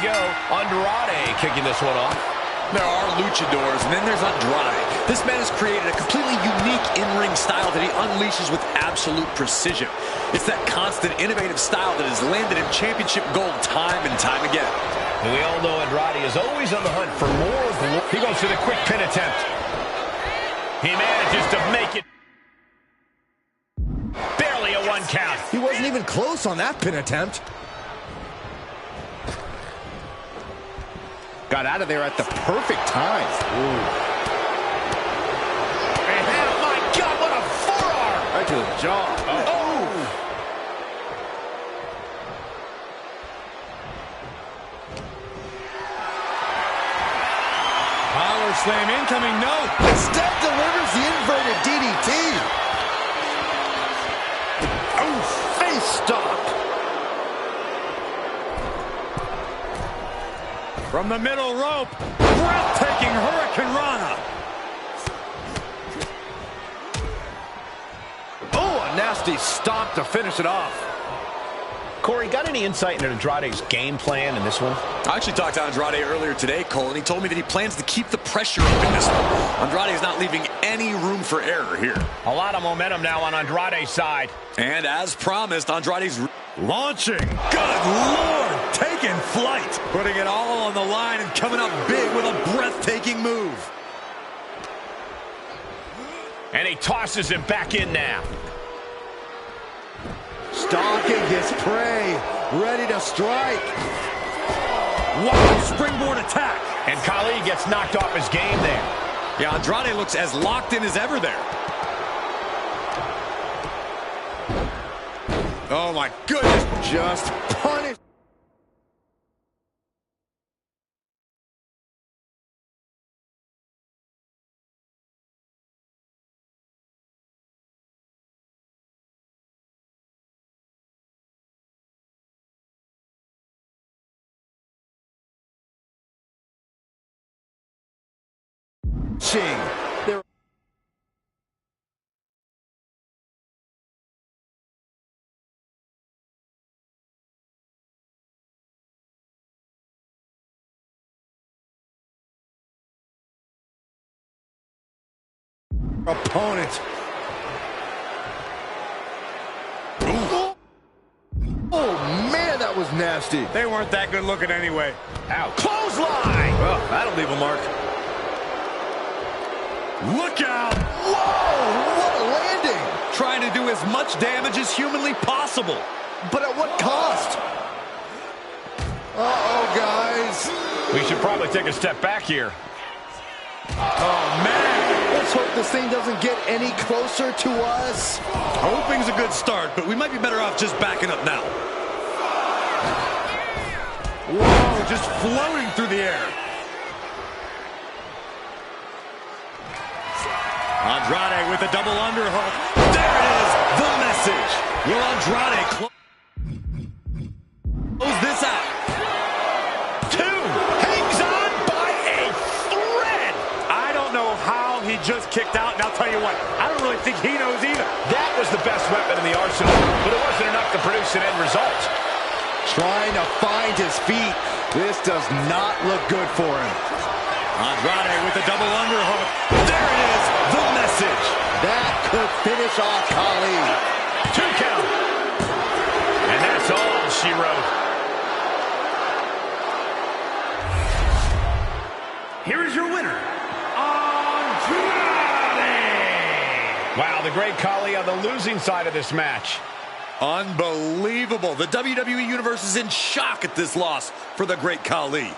go. Andrade kicking this one off. There are luchadors, and then there's Andrade. This man has created a completely unique in-ring style that he unleashes with absolute precision. It's that constant, innovative style that has landed him championship gold time and time again. And we all know Andrade is always on the hunt for more glory. He goes for the quick pin attempt. He manages to make it. Barely a one count. He wasn't even close on that pin attempt. Got out of there at the perfect time. Ooh. And my God, what a forearm! Right to the jaw. Oh. Power slam incoming, no. Instead delivers the inverted DDT. Oh, face stop. From the middle rope, breathtaking Hurricane Rana. Oh, a nasty stomp to finish it off. Corey, got any insight into Andrade's game plan in this one? I actually talked to Andrade earlier today, Cole, and he told me that he plans to keep the pressure up in this one. Andrade is not leaving any room for error here. A lot of momentum now on Andrade's side. And as promised, Andrade's Launching. Good Lord. Taking flight. Putting it all on the line and coming up big with a breathtaking move. And he tosses him back in now. Stalking his prey. Ready to strike. Wow, springboard attack. And Khali gets knocked off his game there. Yeah, Andrade looks as locked in as ever there. Oh, my goodness. Just punish. There. Opponent. Ooh. Oh, man, that was nasty. They weren't that good looking anyway. Out. Clothesline! Well, that'll leave a mark. Look out! Whoa, what a landing! Trying to do as much damage as humanly possible. But at what cost? Uh-oh, guys. We should probably take a step back here. Oh, man. Let's hope this thing doesn't get any closer to us. Hoping's a good start, but we might be better off just backing up now. Whoa, just floating through the air. Andrade with a double underhook. There it is, the message. Will Andrade close this out? Two, hangs on by a thread. I don't know how he just kicked out, and I'll tell you what, I don't really think he knows either. That was the best weapon in the arsenal, but it wasn't enough to produce an end result. Trying to find his feet. This does not look good for him. Andrade with a double underhook. There it is, the message. That could finish off Khali. 2 count. And that's all she wrote. Here is your winner, Andrade! Wow, the great Khali on the losing side of this match. Unbelievable. The WWE Universe is in shock at this loss for the great Khali.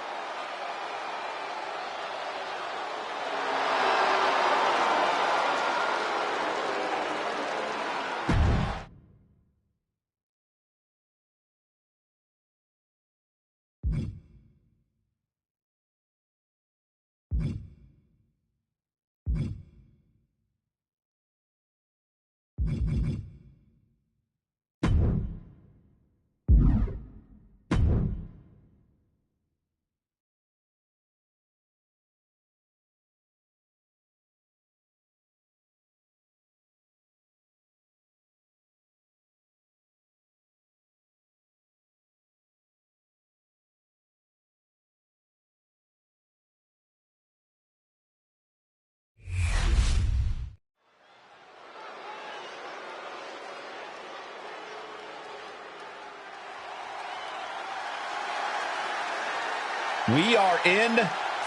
We are in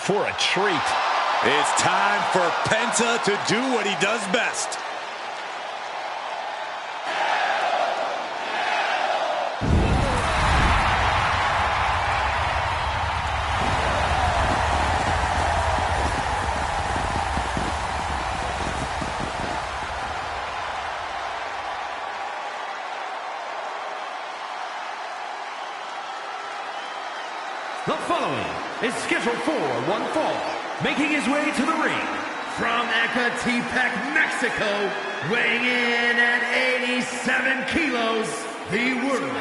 for a treat. It's time for Penta to do what he does best. The following is scheduled for one fall, making his way to the ring from Ecatepec, Mexico, weighing in at 87 kilos, the World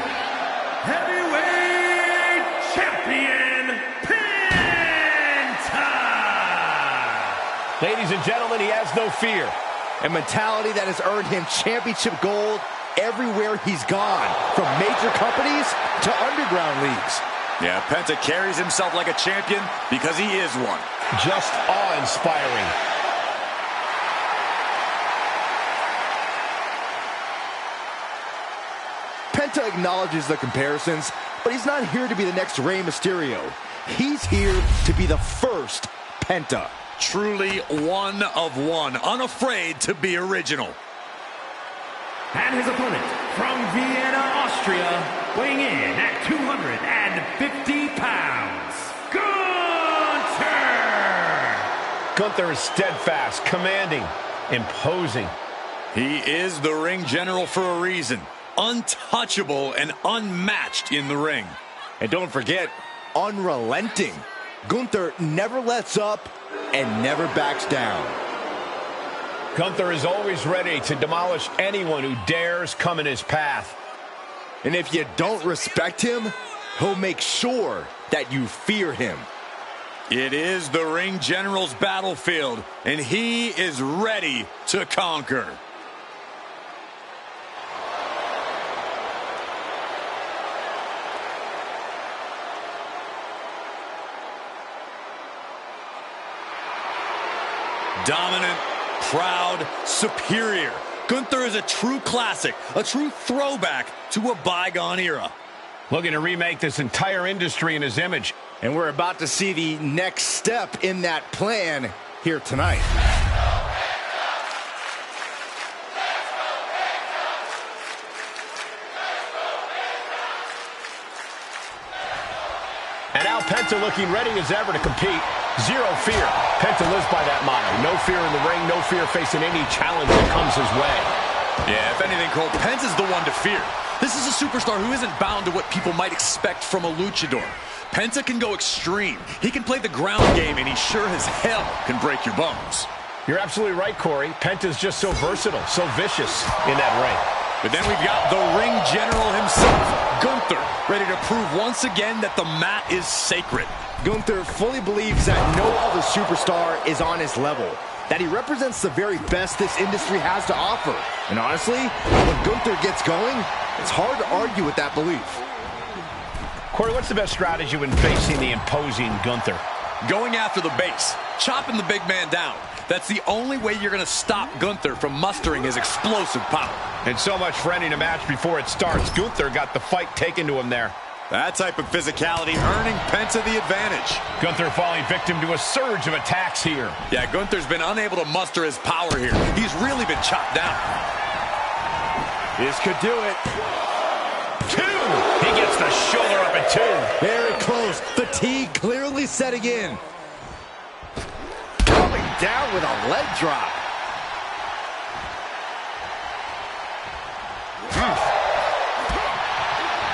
Heavyweight Champion, Penta! Ladies and gentlemen, he has no fear. A mentality that has earned him championship gold everywhere he's gone, from major companies to underground leagues. Yeah, Penta carries himself like a champion because he is one. Just awe-inspiring. Penta acknowledges the comparisons, but he's not here to be the next Rey Mysterio. He's here to be the first Penta. Truly one of one, unafraid to be original. And his opponent from Vienna, Austria, weighing in at 250 pounds, Gunther! Gunther is steadfast, commanding, imposing. He is the ring general for a reason. Untouchable and unmatched in the ring. And don't forget, unrelenting. Gunther never lets up and never backs down. Gunther is always ready to demolish anyone who dares come in his path. And if you don't respect him, he'll make sure that you fear him. It is the ring general's battlefield, and he is ready to conquer. Dominant, proud, superior. Gunther is a true classic, a true throwback to a bygone era. Looking to remake this entire industry in his image. And we're about to see the next step in that plan here tonight. And now Penta looking ready as ever to compete. Zero fear. Penta lives by that motto. No fear in the ring, no fear facing any challenge that comes his way. Yeah, if anything, Cole, Penta's the one to fear. This is a superstar who isn't bound to what people might expect from a luchador. Penta can go extreme. He can play the ground game, and he sure as hell can break your bones. You're absolutely right, Corey. Penta's just so versatile, so vicious in that ring. But then we've got the ring general himself, Gunther, ready to prove once again that the mat is sacred. Gunther fully believes that no other superstar is on his level, that he represents the very best this industry has to offer. And honestly, when Gunther gets going, it's hard to argue with that belief. Corey, what's the best strategy when facing the imposing Gunther? Going after the base, chopping the big man down. That's the only way you're going to stop Gunther from mustering his explosive power. And so much for ending a match before it starts. Gunther got the fight taken to him there. That type of physicality earning Penta the advantage. Gunther falling victim to a surge of attacks here. Yeah, Gunther's been unable to muster his power here. He's really been chopped down. This could do it. Two! He gets the shoulder up at two. Very close. Fatigue clearly setting in. Coming down with a leg drop.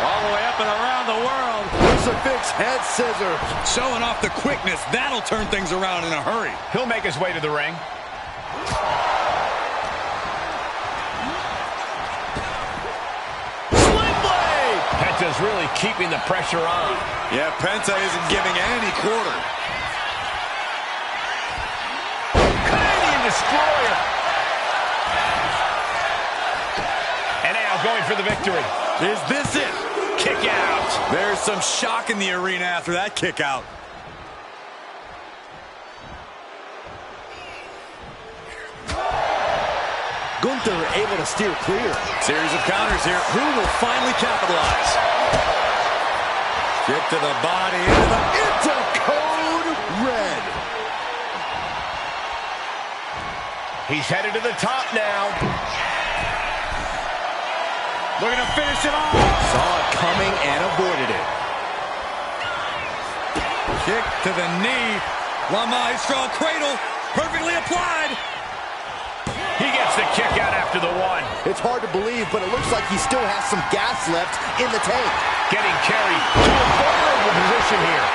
All the way up and around the world. Crucifix head scissor. Showing off the quickness. That'll turn things around in a hurry. He'll make his way to the ring. Sling blade! Penta's really keeping the pressure on. Yeah, Penta isn't giving any quarter. Canadian destroyer. And now going for the victory. Is this it? Kick out. There's some shock in the arena after that kick out. Gunther able to steer clear. Series of counters here. Who will finally capitalize? Kick to the body. Into He's headed to the top now. Looking to finish it off. Saw it coming and avoided it. Kick to the knee. La Maestro cradle. Perfectly applied. He gets the kick out after the one. It's hard to believe, but it looks like he still has some gas left in the tank. Getting carried to a vulnerable position here.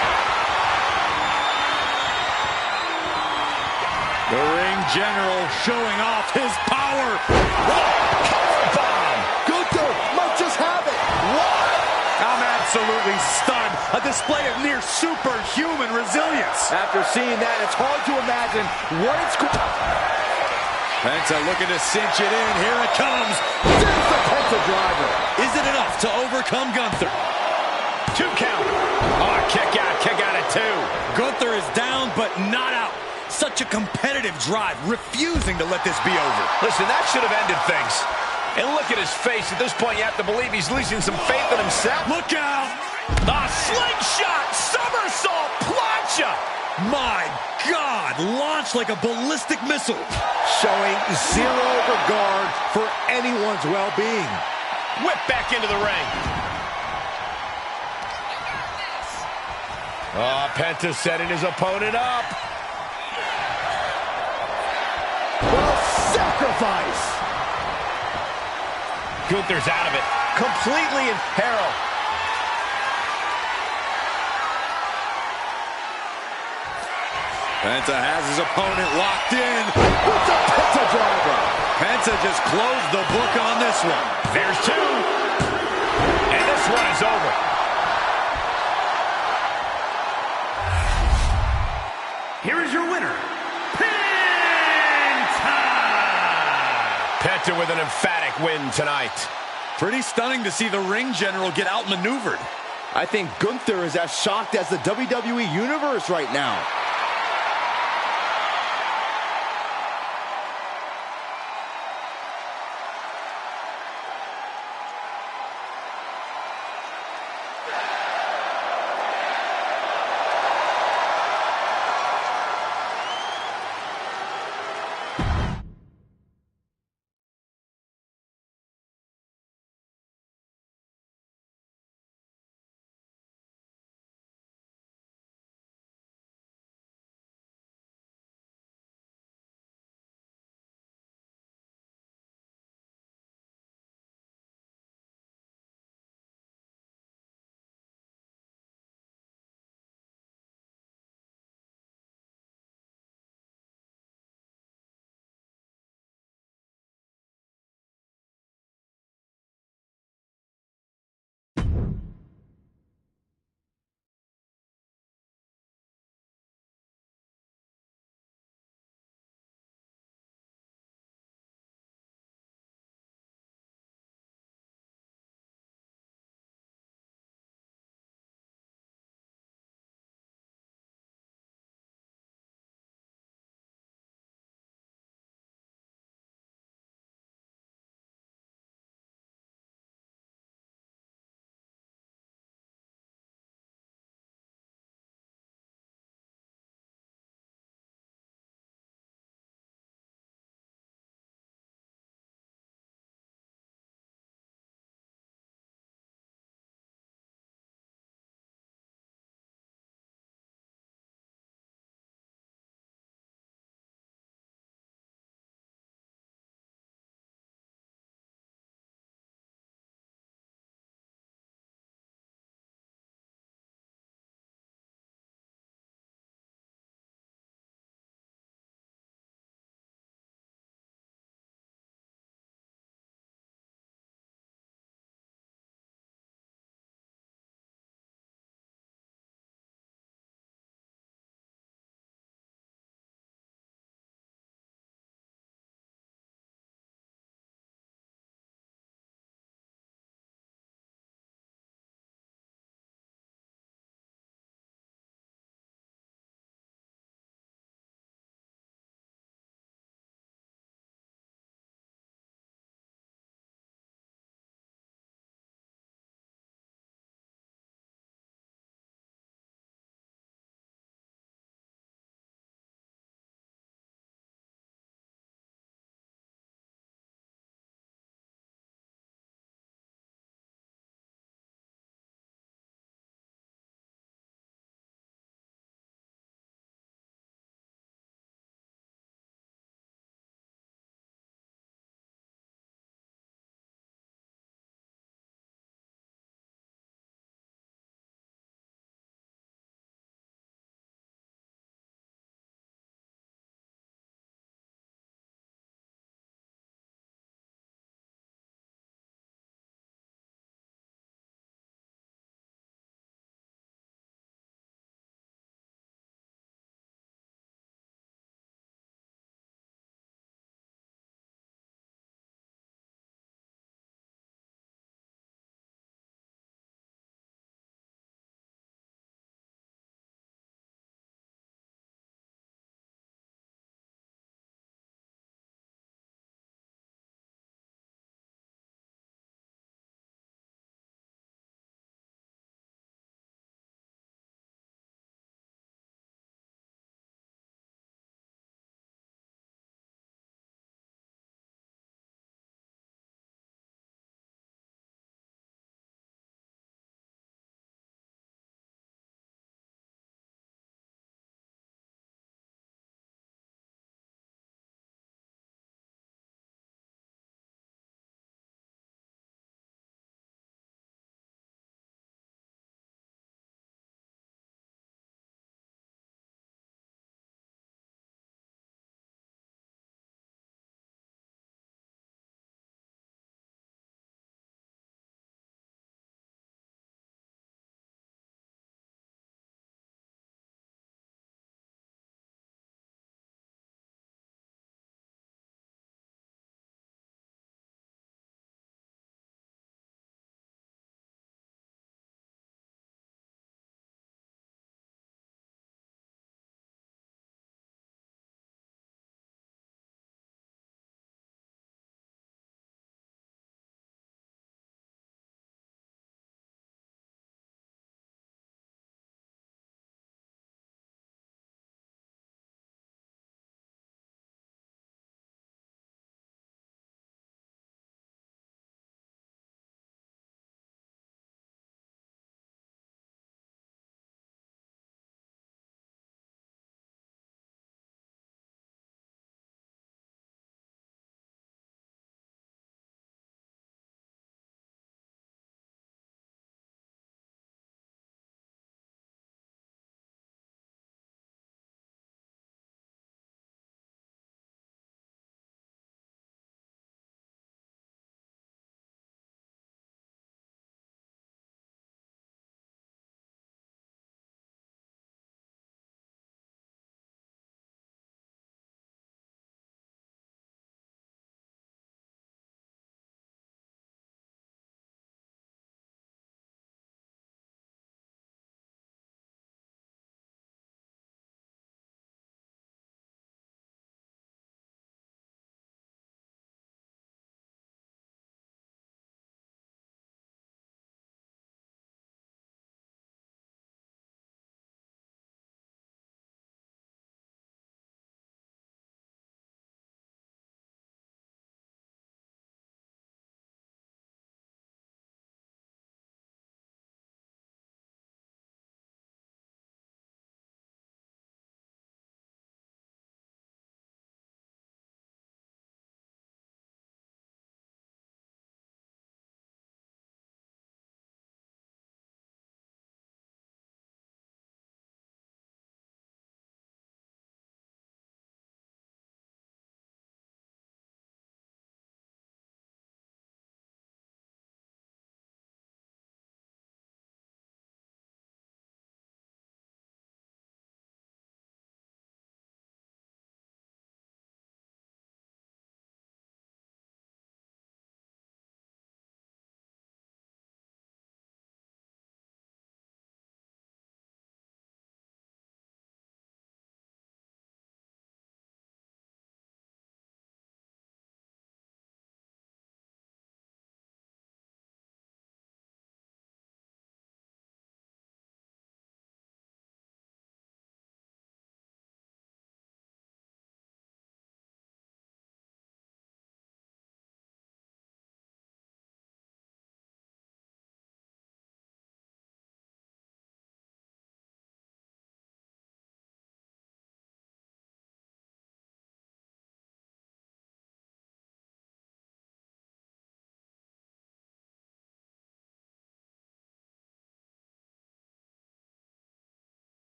The ring general showing off his power. Bomb. Gunther might just have it. What? I'm absolutely stunned. A display of near superhuman resilience. After seeing that, it's hard to imagine what it's going to... Penta looking to cinch it in. Here it comes. There's the Penta driver. Is it enough to overcome Gunther? 2 count. Oh, kick out at 2. Gunther is down, but not out. Such a competitive drive, refusing to let this be over. Listen, that should have ended things. And look at his face. At this point, you have to believe he's losing some faith in himself. Look out! A slingshot, somersault, plancha. My God, launched like a ballistic missile. Showing zero regard for anyone's well-being. Whip back into the ring. Oh, Penta setting his opponent up. Sacrifice. Gunther's out of it. Completely in peril. Penta has his opponent locked in. With the Penta driver. Penta just closed the book on this one. There's 2. And this one is over. Here is your winner, Penta with an emphatic win tonight. Pretty stunning to see the ring general get outmaneuvered. I think Gunther is as shocked as the WWE Universe right now.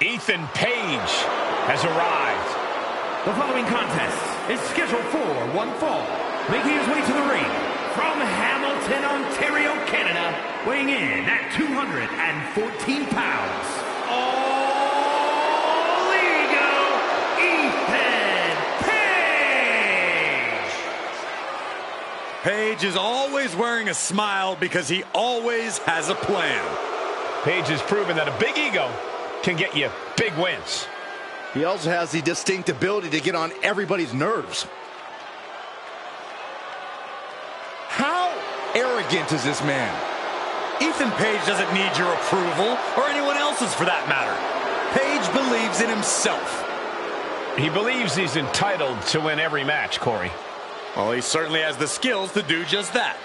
Ethan Page has arrived. The following contest is scheduled for one fall. Making his way to the ring from Hamilton, Ontario, Canada, weighing in at 214 pounds. All Ego, Ethan Page! Page is always wearing a smile because he always has a plan. Page has proven that a big ego can get you big wins. He also has the distinct ability to get on everybody's nerves. How arrogant is this man? Ethan Page doesn't need your approval, or anyone else's for that matter. Page believes in himself. He believes he's entitled to win every match, Corey. Well, he certainly has the skills to do just that.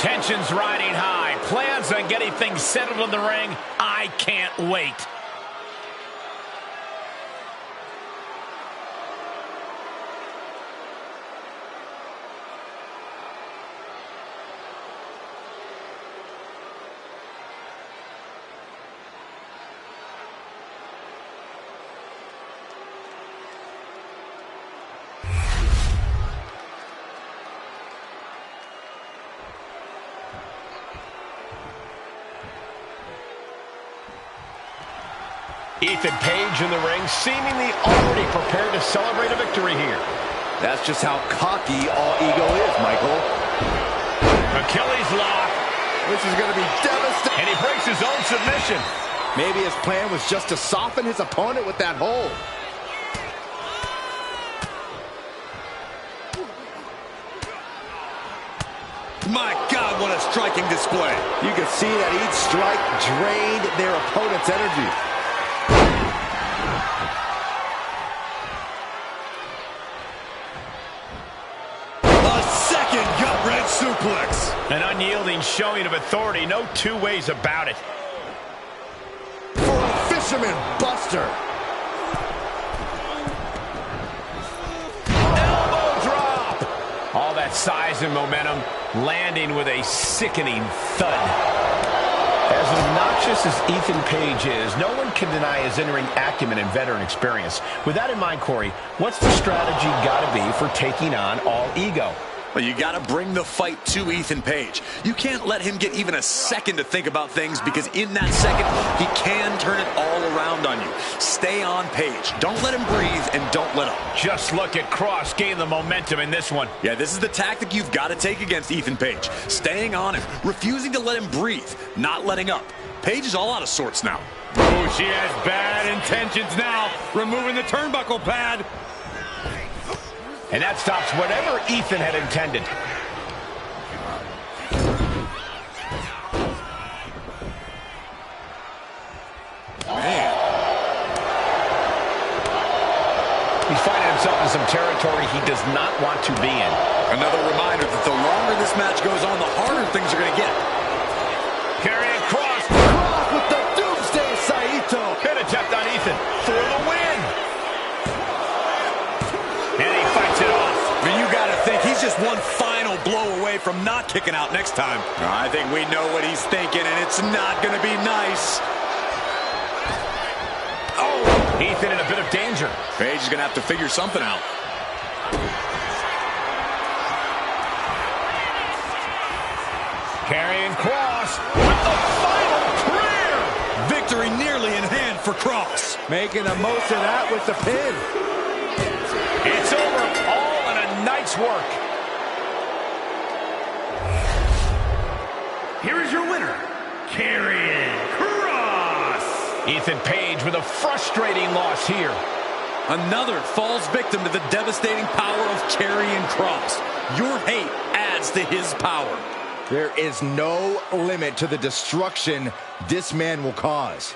Tension's riding high. Plans on getting things settled in the ring. I can't wait. Ethan Page in the ring, seemingly already prepared to celebrate a victory here. That's just how cocky All Ego is, Michael. Achilles lock. This is going to be devastating. And he breaks his own submission. Maybe his plan was just to soften his opponent with that hold. My God, what a striking display. You can see that each strike drained their opponent's energy. Suplex. An unyielding showing of authority, no two ways about it. For a fisherman buster. Elbow drop. All that size and momentum landing with a sickening thud. As obnoxious as Ethan Page is, no one can deny his in-ring acumen and veteran experience. With that in mind, Corey, what's the strategy got to be for taking on All Ego? Well, you got to bring the fight to Ethan Page. You can't let him get even a second to think about things, because in that second, he can turn it all around on you. Stay on Page. Don't let him breathe, and don't let him. Just look at Cross gain the momentum in this one. Yeah, this is the tactic you've got to take against Ethan Page. Staying on him, refusing to let him breathe, not letting up. Page is all out of sorts now. Oh, she has bad intentions now. Removing the turnbuckle pad. And that stops whatever Ethan had intended. He's finding himself in some territory he does not want to be in. Another reminder that the longer this match goes on, the harder things are going to get. Carrying cross. Cross with the Doomsday Saito. Good attempt on Ethan for the win. And he fights it off. I mean, you got to think he's just one final blow away from not kicking out next time. I think we know what he's thinking, and it's not going to be nice. Oh, Ethan in a bit of danger. Paige is going to have to figure something out. Carrying cross with the final prayer. Victory nearly in hand for Cross. Making the most of that with the pin. It's over, all in a night's work. Here is your winner, Karrion Kross. Ethan Page with a frustrating loss here. Another falls victim to the devastating power of Karrion Kross. Your hate adds to his power. There is no limit to the destruction this man will cause.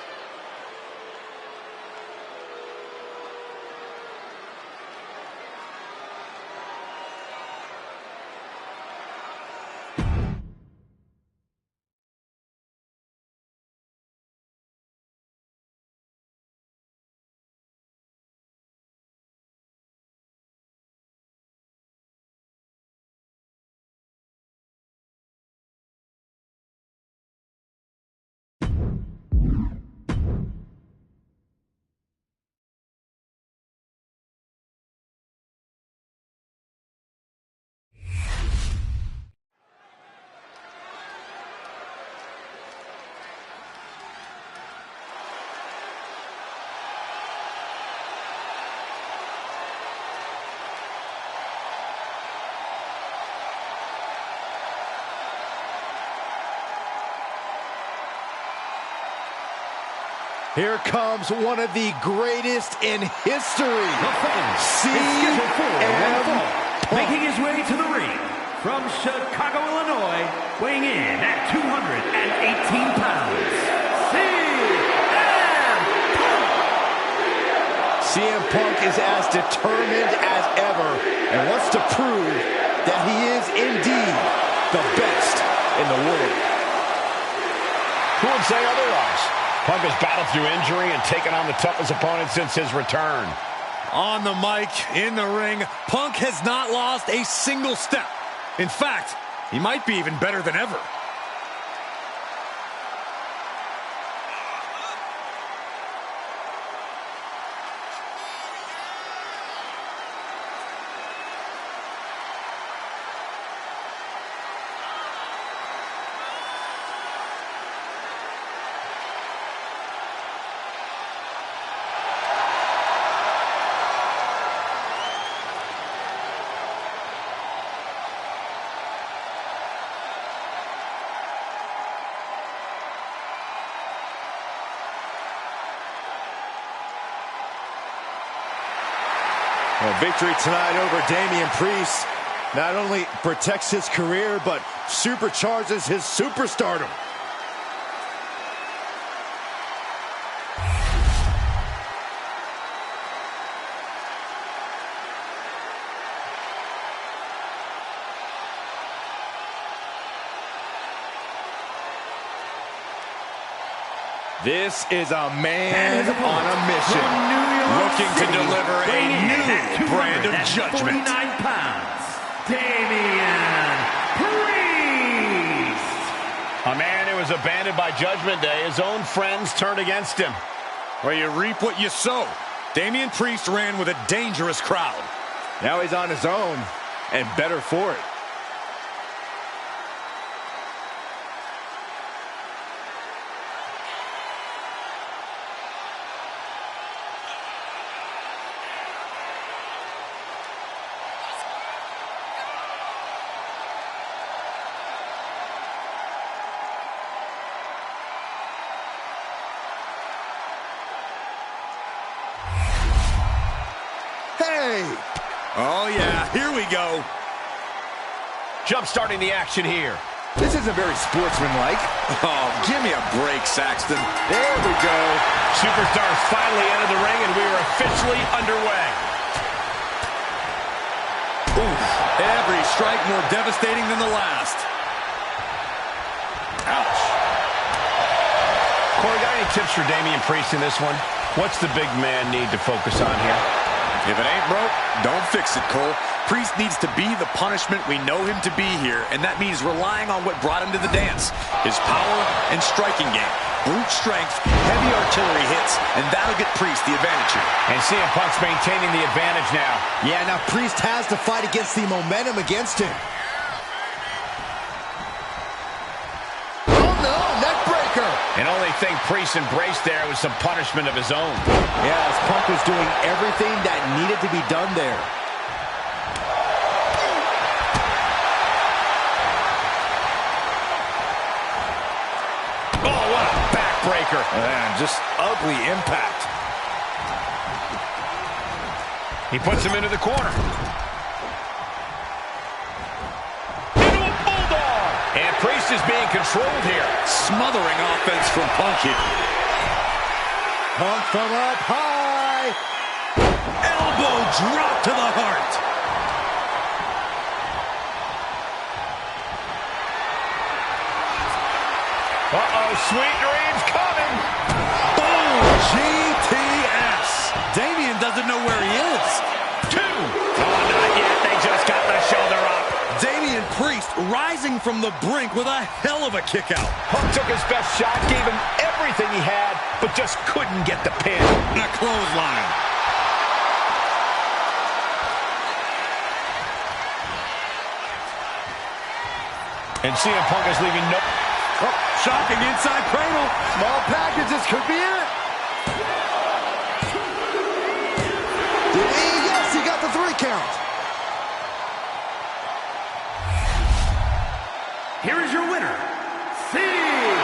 Here comes one of the greatest in history. CM Punk. Making his way to the ring from Chicago, Illinois, weighing in at 218 pounds, CM Punk is as determined as ever and wants to prove that he is indeed the best in the world. Who would say otherwise? Punk has battled through injury and taken on the toughest opponent since his return. On the mic, in the ring, Punk has not lost a single step. In fact, he might be even better than ever. Well, victory tonight over Damian Priest not only protects his career, but supercharges his superstardom. This is a man on a mission, looking to deliver a new brand of judgment. 49 pounds, Damian Priest. A man who was abandoned by Judgment Day. His own friends turned against him. Well, you reap what you sow. Damian Priest ran with a dangerous crowd. Now he's on his own, and better for it. Oh, yeah, here we go. Jump-starting the action here. This isn't very sportsmanlike. Oh, give me a break, Saxton. There we go. Superstars finally entered the ring, and we are officially underway. Every strike more devastating than the last. Ouch. Corey, got any tips for Damian Priest in this one? What's the big man need to focus on here? If it ain't broke, don't fix it, Cole. Priest needs to be the punishment we know him to be here, and that means relying on what brought him to the dance. His power and striking game. Brute strength, heavy artillery hits, and that'll get Priest the advantage here. And CM Punk's maintaining the advantage now. Yeah, now Priest has to fight against the momentum against him. Oh no, neck breaker! And only thing Priest embraced there was some punishment of his own. Yeah, as Punk was doing everything that needed to be done there. Oh, what a backbreaker. Man, just ugly impact. He puts him into the corner. Into a bulldog. And Priest is being controlled here. Smothering offense from Punk here. Punk from up high. Elbow drop to the heart. Uh-oh, sweet dreams coming. Boom! GTS. Damian doesn't know where he is. 2. Oh, not yet. They just got the shoulder up. Damian Priest rising from the brink with a hell of a kick out. Punk took his best shot, gave him everything he had, but just couldn't get the pin. And a clothesline. And CM Punk is leaving no... Oh, shocking inside cradle. Small packages could be it. Did he? Yes, he got the 3 count. Here is your winner, CM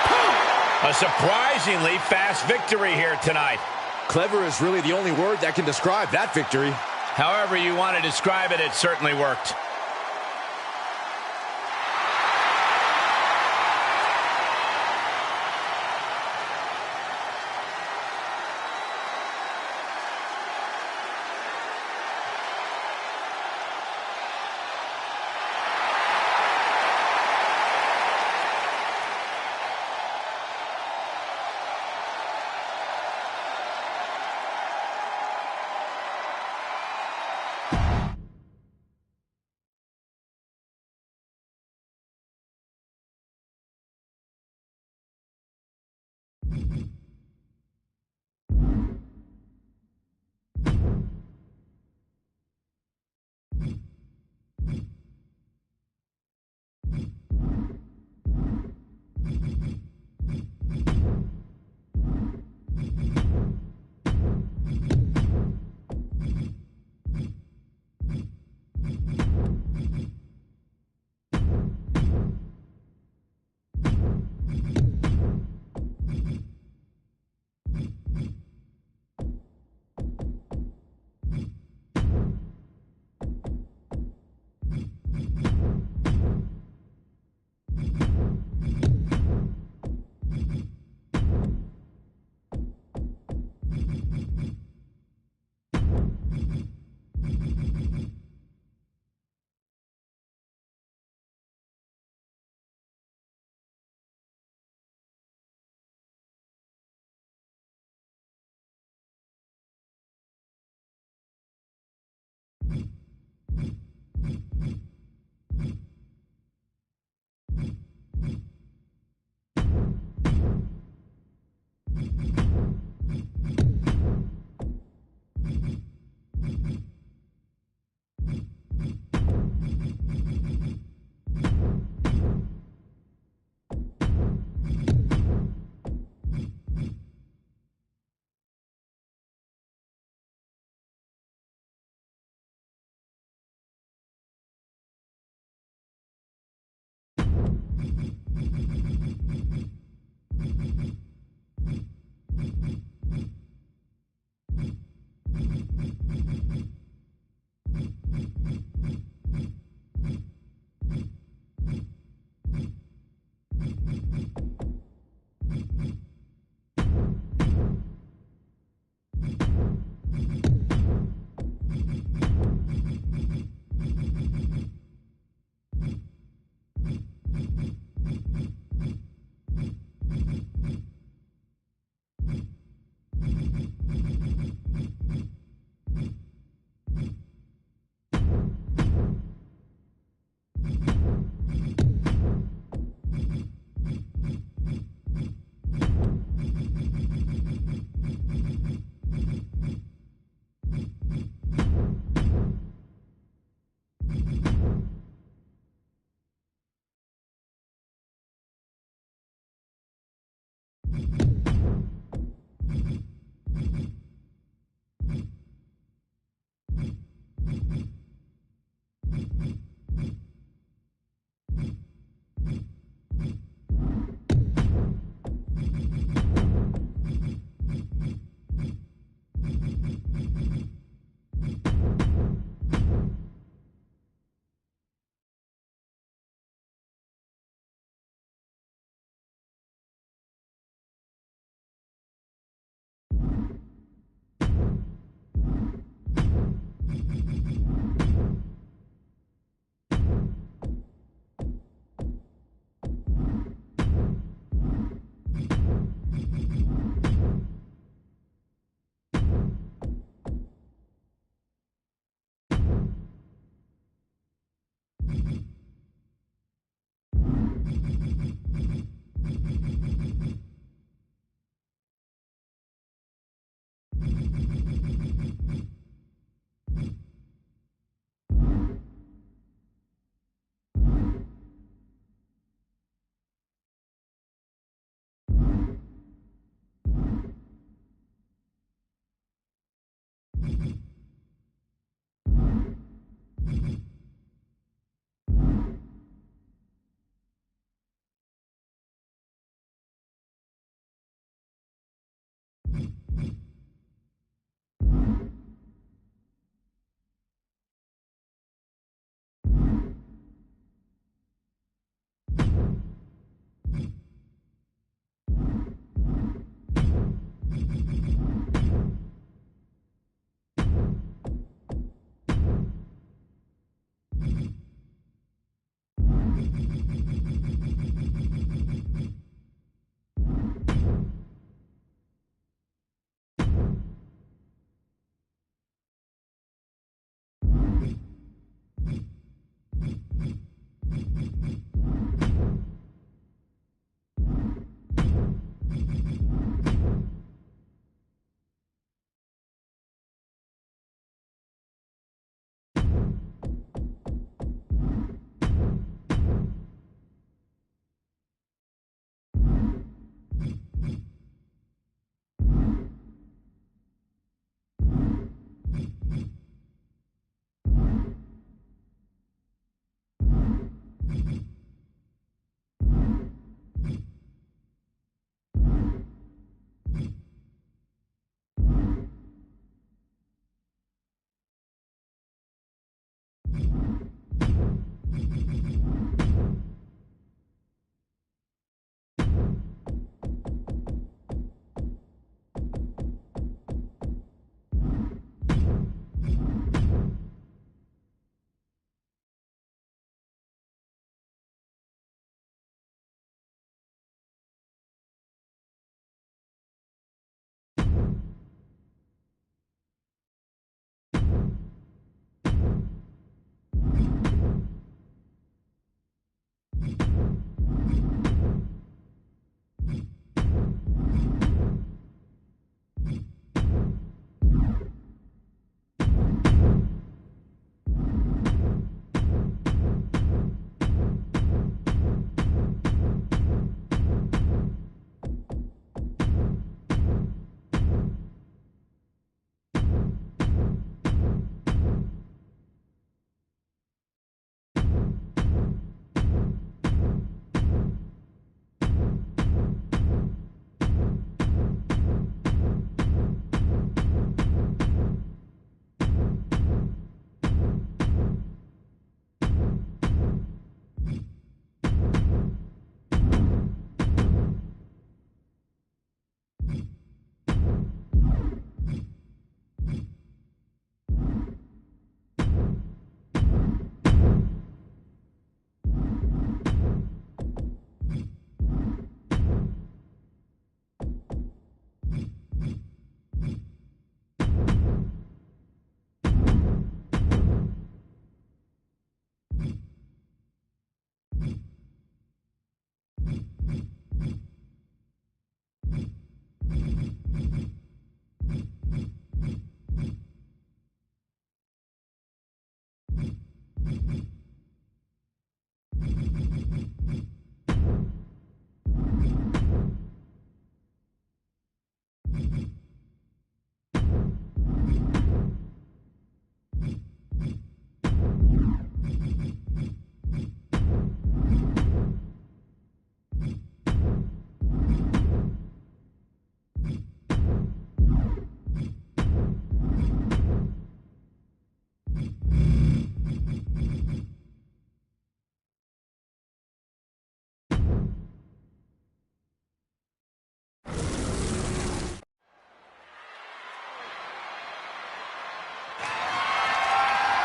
Punk. A surprisingly fast victory here tonight. Clever is really the only word that can describe that victory. However you want to describe it, it certainly worked.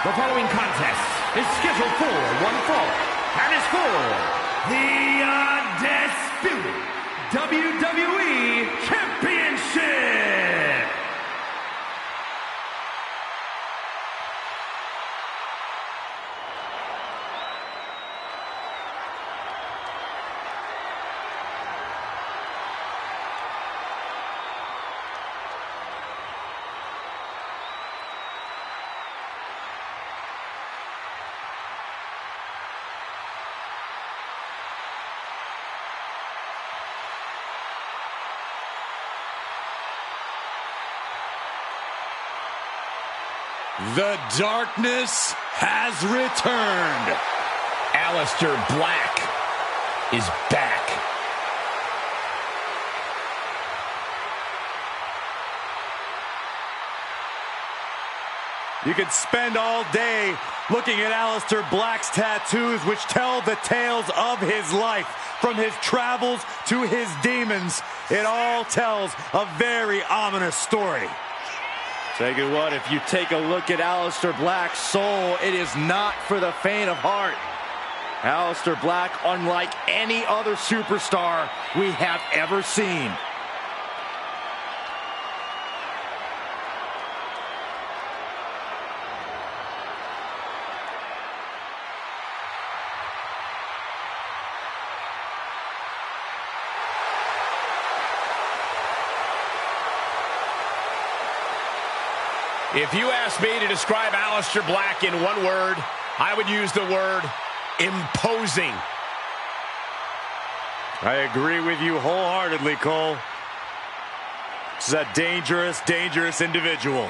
The following contest is scheduled for one fall and is for the undisputed WWE Championship. The darkness has returned. Aleister Black is back. You could spend all day looking at Aleister Black's tattoos, which tell the tales of his life. From his travels to his demons, it all tells a very ominous story. Tell you what, if you take a look at Aleister Black's soul, it is not for the faint of heart. Aleister Black, unlike any other superstar we have ever seen. If you ask me to describe Aleister Black in one word, I would use the word imposing. I agree with you wholeheartedly, Cole. This is a dangerous, dangerous individual.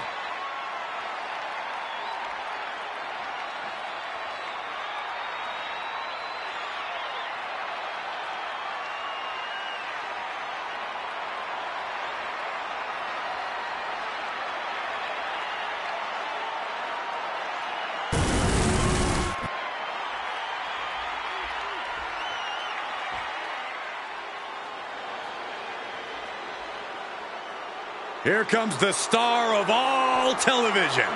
Here comes the star of all television.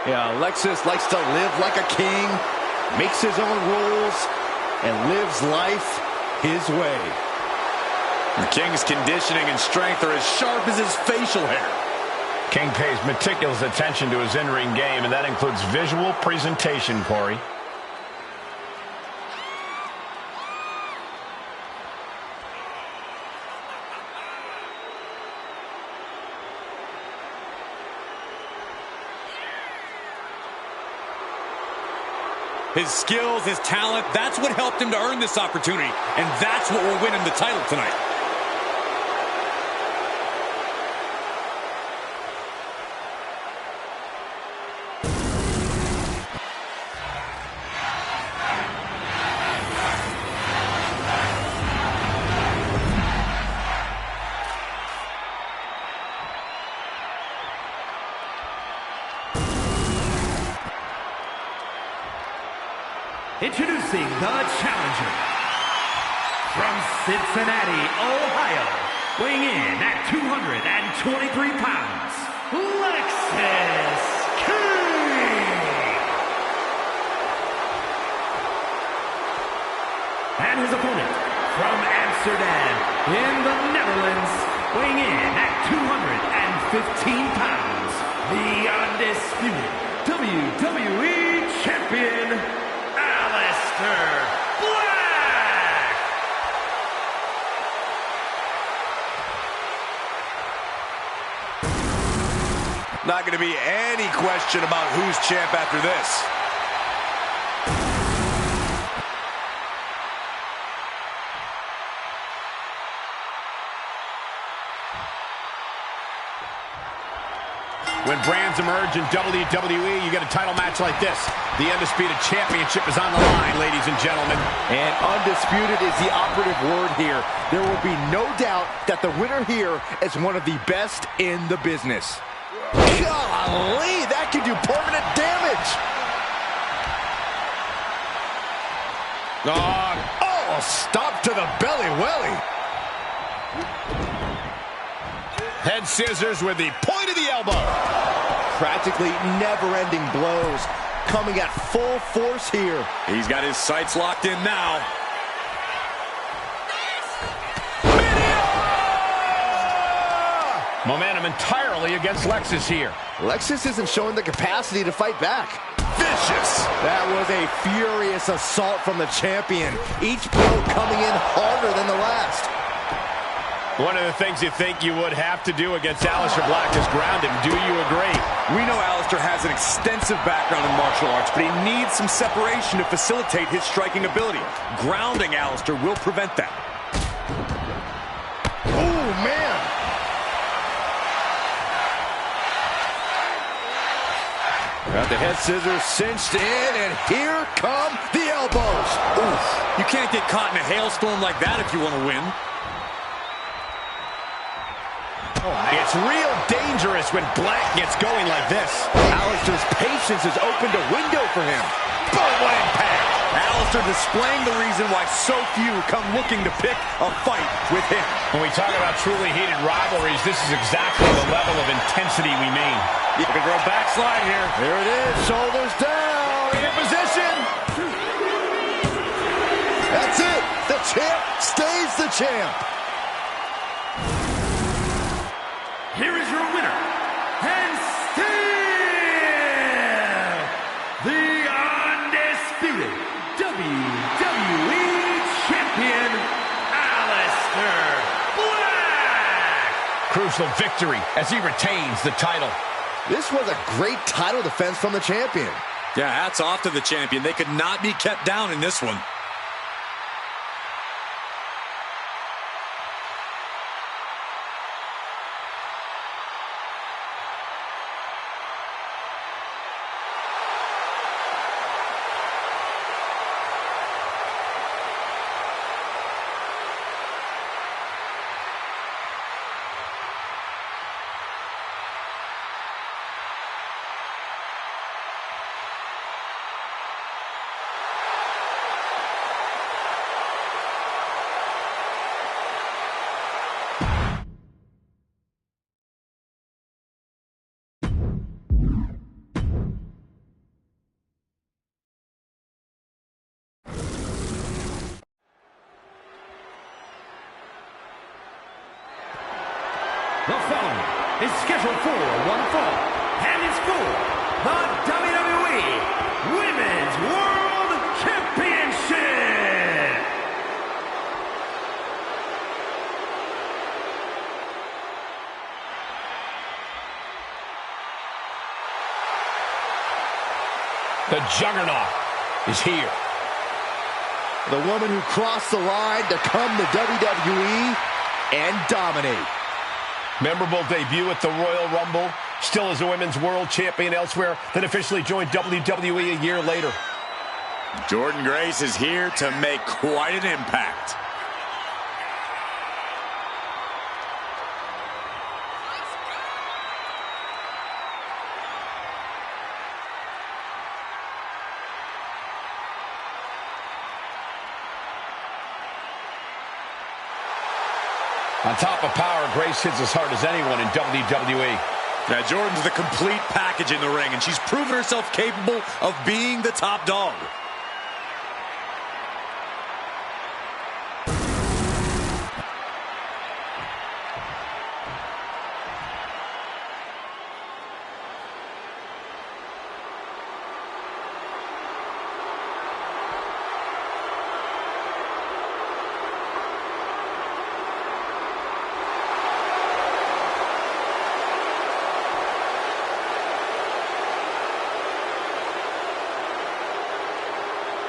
Yeah, Alexis likes to live like a king, makes his own rules, and lives life his way. The King's conditioning and strength are as sharp as his facial hair. King pays meticulous attention to his in-ring game, and that includes visual presentation, Corey. His skills, his talent, that's what helped him to earn this opportunity. And that's what will win him the title tonight. Introducing the challenger from Cincinnati, Ohio, weighing in at 223 pounds, Lexis King. And his opponent from Amsterdam in the Netherlands, weighing in at 215 pounds, the undisputed WWE Champion, Aleister Black! Not going to be any question about who's champ after this. When brands emerge in WWE, you get a title match like this. The Undisputed Championship is on the line, ladies and gentlemen. And undisputed is the operative word here. There will be no doubt that the winner here is one of the best in the business. Golly, that can do permanent damage. Oh, stop to the belly welly. Head scissors with the point of the elbow. Practically never-ending blows. coming at full force here. He's got his sights locked in now. Momentum entirely against Lexus here. Lexus isn't showing the capacity to fight back. Vicious. That was a furious assault from the champion. Each blow coming in harder than the last. One of the things you think you would have to do against Aleister Black is ground him. Do you agree? We know Aleister has an extensive background in martial arts, but he needs some separation to facilitate his striking ability. Grounding Aleister will prevent that. Oh, man. Got the head scissors cinched in, and here come the elbows. Oof. You can't get caught in a hailstorm like that if you want to win. It's real dangerous when Black gets going like this. Aleister's patience has opened a window for him. Boom, what impact! Aleister displaying the reason why so few come looking to pick a fight with him. When we talk about truly heated rivalries, this is exactly the level of intensity we mean. Looking for a backslide here. Here it is, shoulders down, in position. That's it. The champ stays the champ. Here is your winner, and still the undisputed WWE Champion, Aleister Black. Crucial victory as he retains the title. This was a great title defense from the champion. Yeah, hats off to the champion. They could not be kept down in this one. The following is scheduled for one fall, and it's for the WWE Women's World Championship. The Juggernaut is here. The woman who crossed the line to come to WWE and dominate. Memorable debut at the Royal Rumble. Still is a women's world champion elsewhere, then officially joined WWE a year later. Jordynne Grace is here to make quite an impact. On top of power, Grace hits as hard as anyone in WWE. Now, Jordynne's the complete package in the ring, and she's proven herself capable of being the top dog.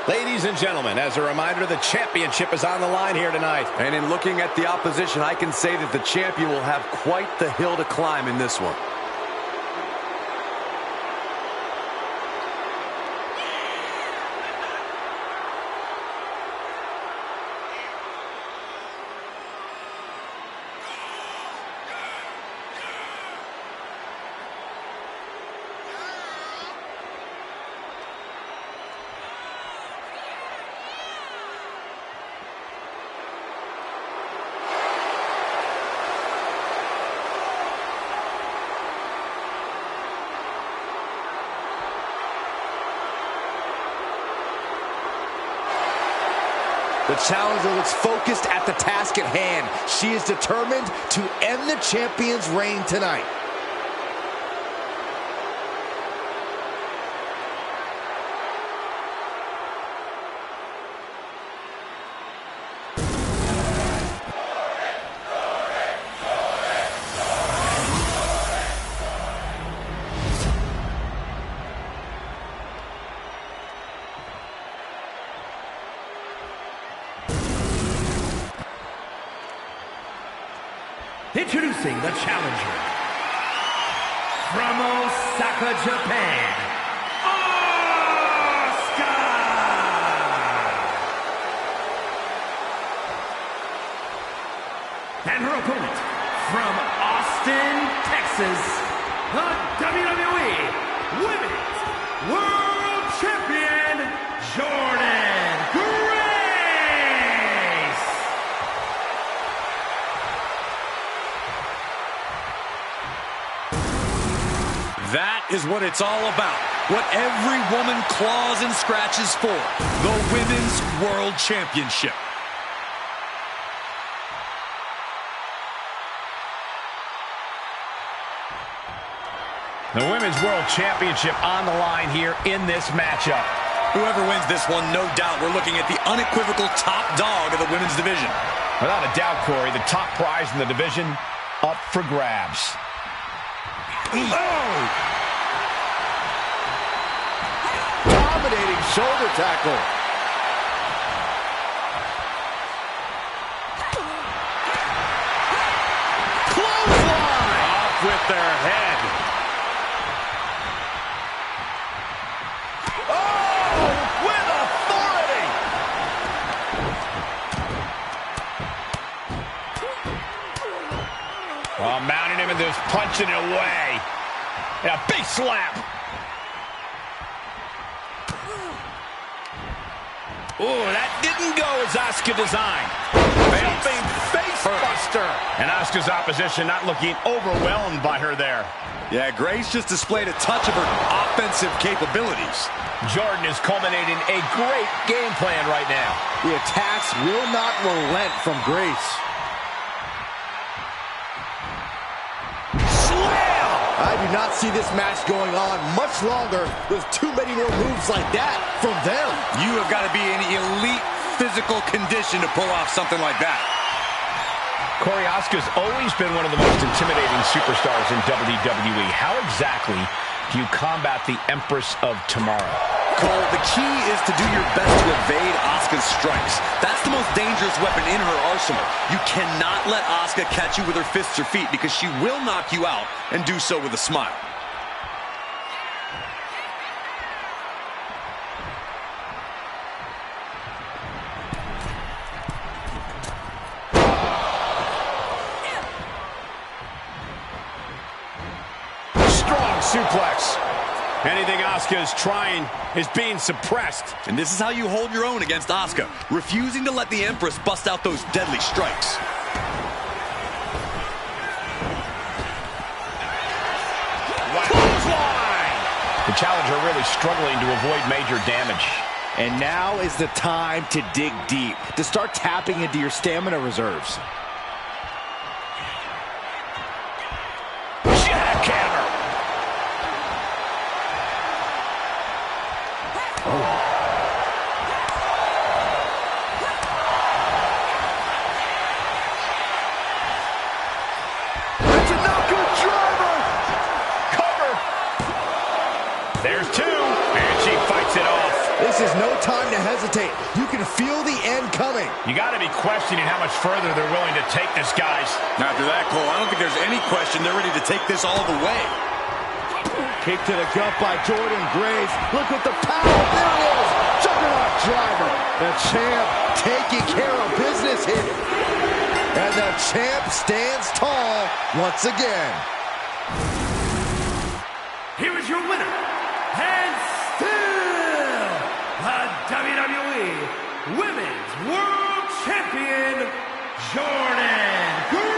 Ladies and gentlemen, as a reminder, the championship is on the line here tonight. And in looking at the opposition, I can say that the champion will have quite the hill to climb in this one. The challenger looks focused at the task at hand. She is determined to end the champion's reign tonight. Introducing the challenger from Osaka, Japan, Asuka! And her opponent from Austin, Texas, the WWE Women's World Champion, Jordan Grace! That is what it's all about. What every woman claws and scratches for. The Women's World Championship. The Women's World Championship on the line here in this matchup. Whoever wins this one, no doubt, we're looking at the unequivocal top dog of the women's division. Without a doubt, Corey, the top prize in the division up for grabs. Oh! Dominating shoulder tackle. Clothesline! Off with their head. Oh! With authority! Oh, mounting him and just punching it away. And a big slap. Ooh, that didn't go as Asuka designed. Jumping face buster. And Asuka's opposition not looking overwhelmed by her there. Yeah, Grace just displayed a touch of her offensive capabilities. Jordan is culminating a great game plan right now. The attacks will not relent from Grace. I do not see this match going on much longer with too many more moves like that from them. You have got to be in elite physical condition to pull off something like that. Corey, Asuka's always been one of the most intimidating superstars in WWE. How exactly do you combat the Empress of Tomorrow? Cole, the key is to do your best to evade Asuka's strikes. That's the most dangerous weapon in her arsenal. You cannot let Asuka catch you with her fists or feet because she will knock you out and do so with a smile. Strong suplex. Anything Asuka is trying is being suppressed. And this is how you hold your own against Asuka, refusing to let the Empress bust out those deadly strikes. Clothesline! The challenger really struggling to avoid major damage. And now is the time to dig deep, to start tapping into your stamina reserves. Jackhammer! There's two, and she fights it off. This is no time to hesitate. You can feel the end coming. You got to be questioning how much further they're willing to take this, guys. After that, Cole, I don't think there's any question they're ready to take this all the way. Kick to the gut by Jordan Grace. Look at the power. There it is. Juggernaut driver. The champ taking care of business here. And the champ stands tall once again. Here is your winner, and still the WWE Women's World Champion, Jordan Grace!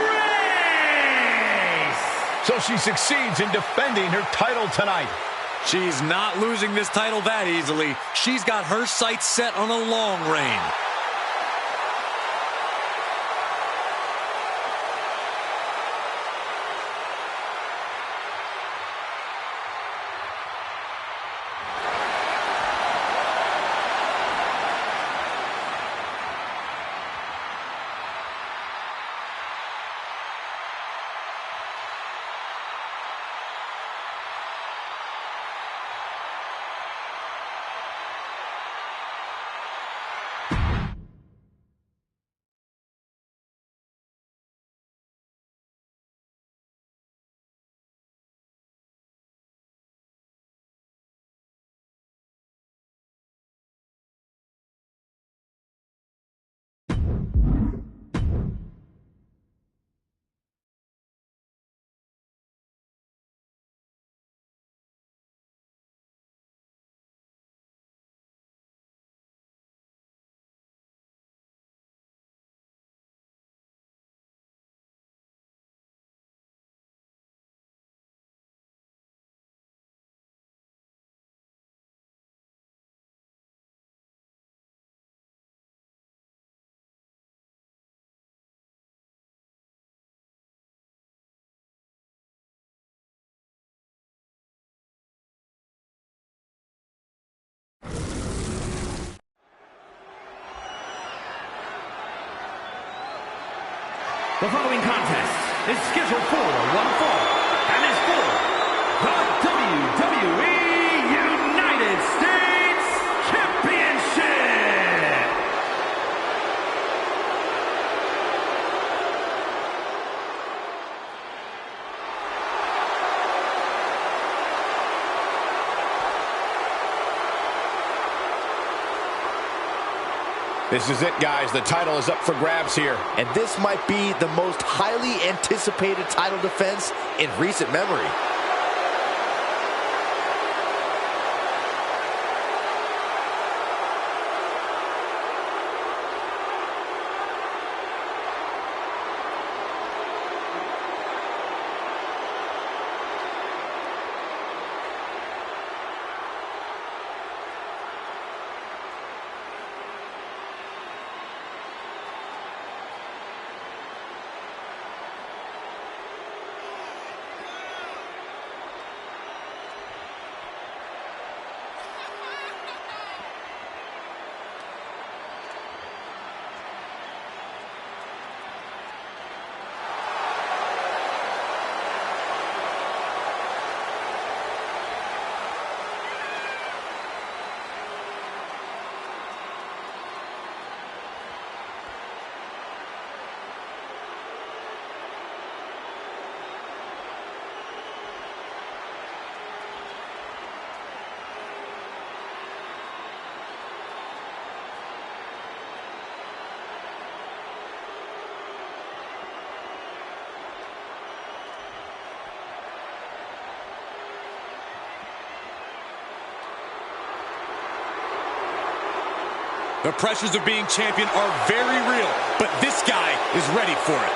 So she succeeds in defending her title tonight. She's not losing this title that easily. She's got her sights set on a long reign. The following contest is scheduled for one fall and is for the WWE United States Championship. This is it, guys. The title is up for grabs here. And this might be the most highly anticipated title defense in recent memory. The pressures of being champion are very real, but this guy is ready for it.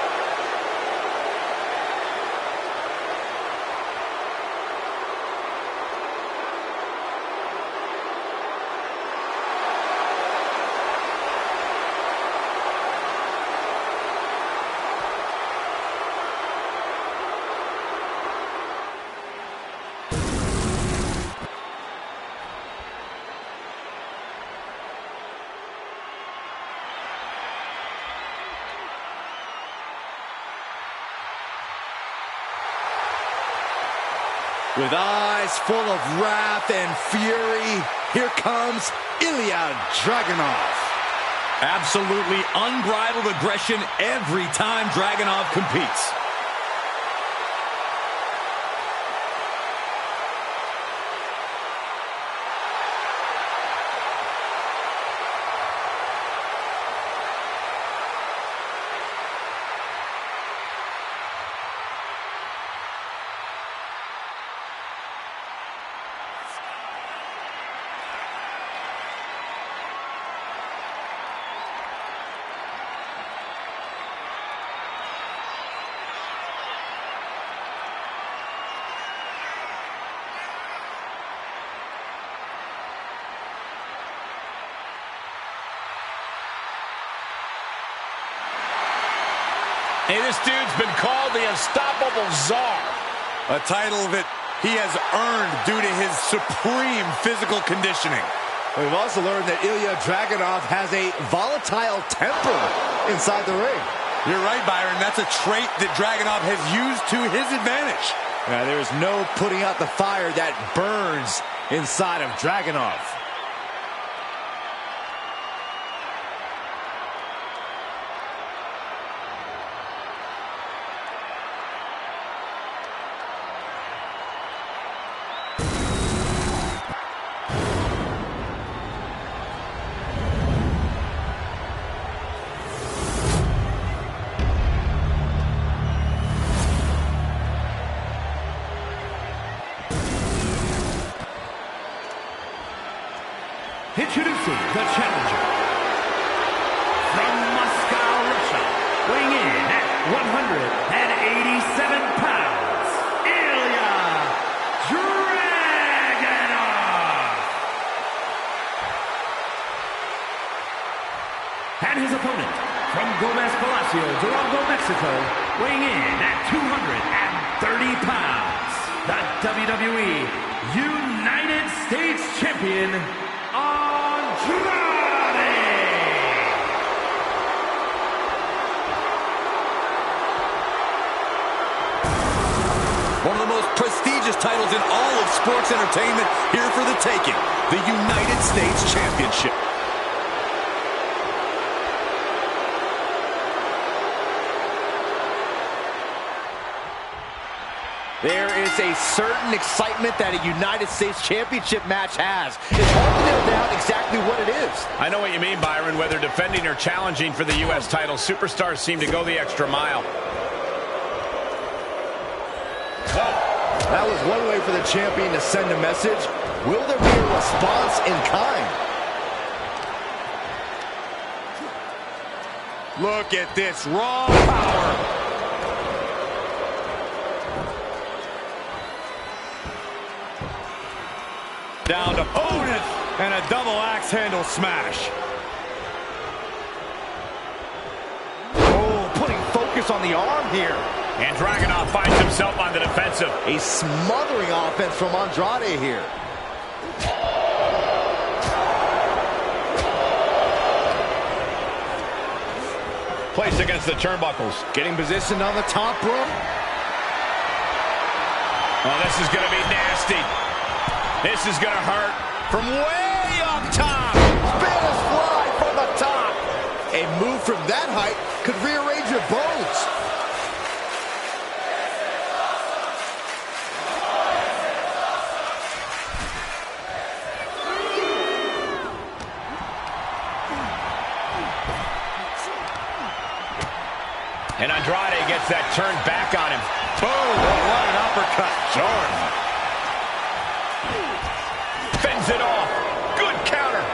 With eyes full of wrath and fury, here comes Ilya Dragunov. Absolutely unbridled aggression every time Dragunov competes. Hey, this dude's been called the Unstoppable Czar. A title that he has earned due to his supreme physical conditioning. We've also learned that Ilya Dragunov has a volatile temper inside the ring. You're right, Byron. That's a trait that Dragunov has used to his advantage. There's no putting out the fire that burns inside of Dragunov. Introducing the challenger from Moscow, Russia, weighing in at 187 pounds, Ilya Dragunov. And his opponent from Gomez Palacio, Durango, Mexico, weighing in at 230 pounds, the WWE United States Champion, toughest titles in all of sports entertainment, here for the taking, the United States Championship. There is a certain excitement that a United States Championship match has. It's hard to nail down exactly what it is. I know what you mean, Byron. Whether defending or challenging for the U.S. title, superstars seem to go the extra mile. That was one way for the champion to send a message. Will there be a response in kind? Look at this raw power. Down to opponent and a double axe handle smash. Oh, putting focus on the arm here. And Dragunov finds himself on the defensive. A smothering offense from Andrade here. Placed against the turnbuckles. Getting positioned on the top rope. Oh, this is going to be nasty. This is going to hurt from way up top. Spanish fly from the top. A move from that height could rearrange your bones. And Andrade gets that turned back on him. Boom! What an uppercut. Jordan. Fends it off. Good counter.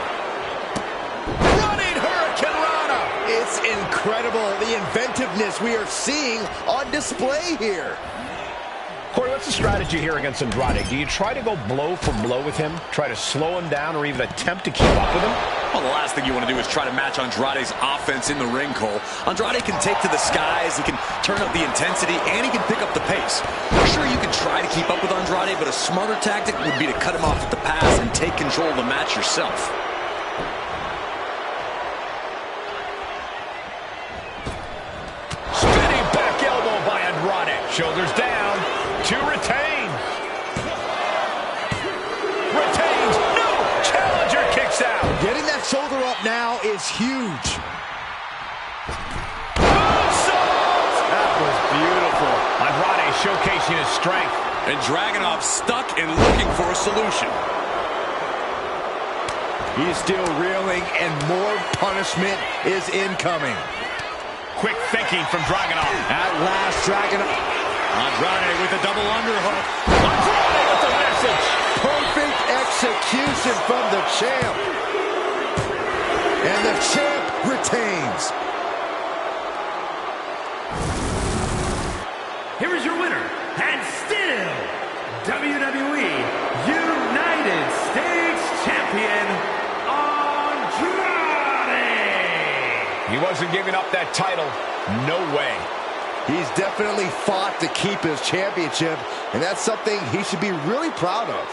Running Hurricane Rana. It's incredible, the inventiveness we are seeing on display here. Corey, what's the strategy here against Andrade? Do you try to go blow for blow with him? Try to slow him down or even attempt to keep up with him? Well, the last thing you want to do is try to match Andrade's offense in the ring, Cole. Andrade can take to the skies, he can turn up the intensity, and he can pick up the pace. Sure, you can try to keep up with Andrade, but a smarter tactic would be to cut him off at the pass and take control of the match yourself. Spinning back elbow by Andrade. Shoulders down. To retain. Retains. No! Challenger kicks out. Getting that shoulder up now is huge. That was beautiful. Andrade showcasing his strength. And Dragunov stuck and looking for a solution. He's still reeling, and more punishment is incoming. Quick thinking from Dragunov. At last, Dragunov. Andrade with a double underhook. Andrade with the message. Perfect execution from the champ. And the champ retains. Here is your winner, and still WWE United States Champion, Andrade. He wasn't giving up that title. No way. He's definitely fought to keep his championship, and that's something he should be really proud of.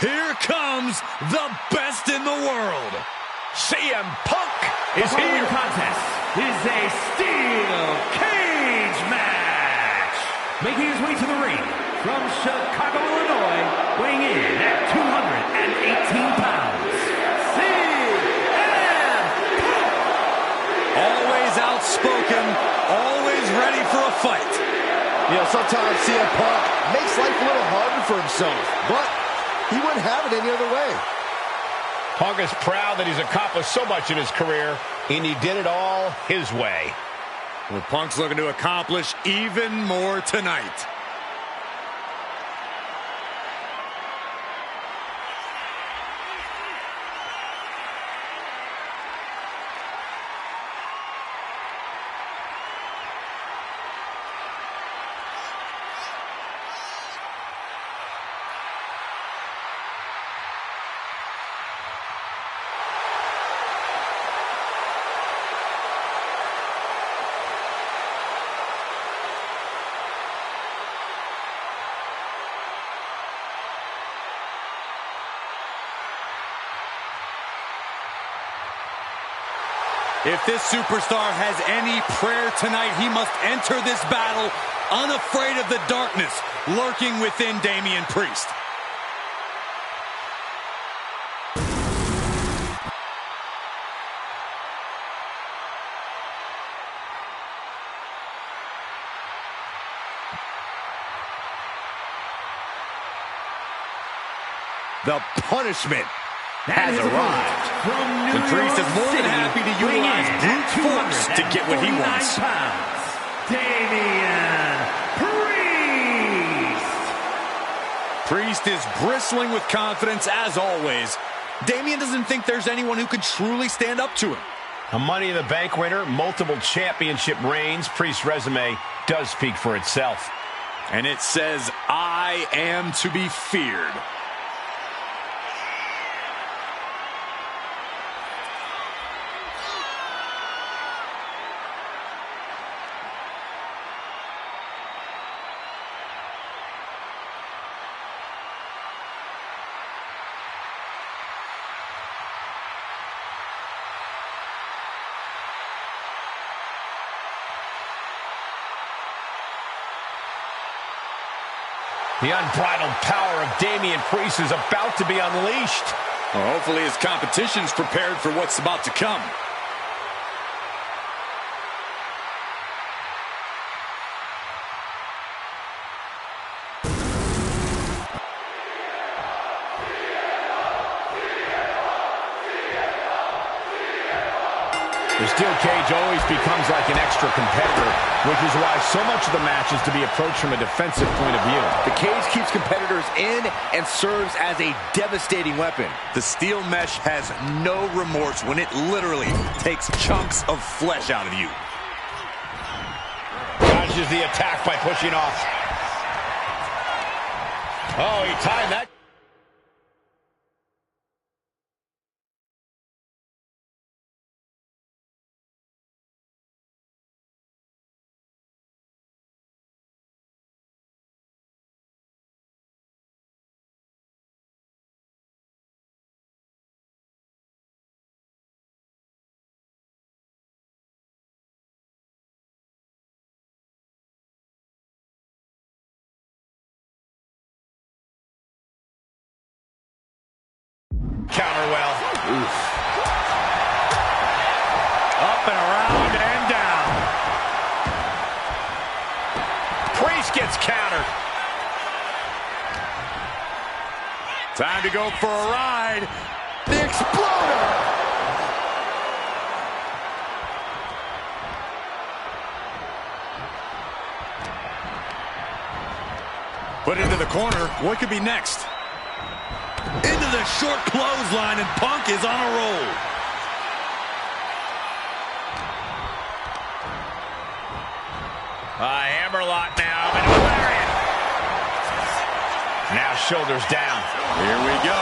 Here comes the best in the world. CM Punk is here. The contest is a steel cage match. Making his way to the ring from Chicago, Illinois, weighing in at 218 pounds, CM Punk. Always outspoken, always ready for a fight. You know, sometimes CM Punk makes life a little harder for himself, but he wouldn't have it any other way. Punk is proud that he's accomplished so much in his career, and he did it all his way. Well, Punk's looking to accomplish even more tonight. If this superstar has any prayer tonight, he must enter this battle unafraid of the darkness lurking within Damian Priest. The punishment has arrived. And Priest is more than happy to utilize brute force to get what he wants. Damian Priest. Priest is bristling with confidence as always. Damian doesn't think there's anyone who could truly stand up to him. A Money in the Bank winner, multiple championship reigns. Priest's resume does speak for itself. And it says, I am to be feared. The unbridled power of Damian Priest is about to be unleashed. Well, hopefully his competition's prepared for what's about to come. The steel cage always becomes like an extra competitor, which is why so much of the match is to be approached from a defensive point of view. The cage keeps competitors in and serves as a devastating weapon. The steel mesh has no remorse when it literally takes chunks of flesh out of you. Dodges the attack by pushing off. Oh, he timed that. Counter well. Oof. Up and counter. Time to go for a ride. The Exploder. Put into the corner. What could be next? Into the short clothesline, and Punk is on a roll. A hammerlock now, and a lariat. Now shoulders down. Here we go.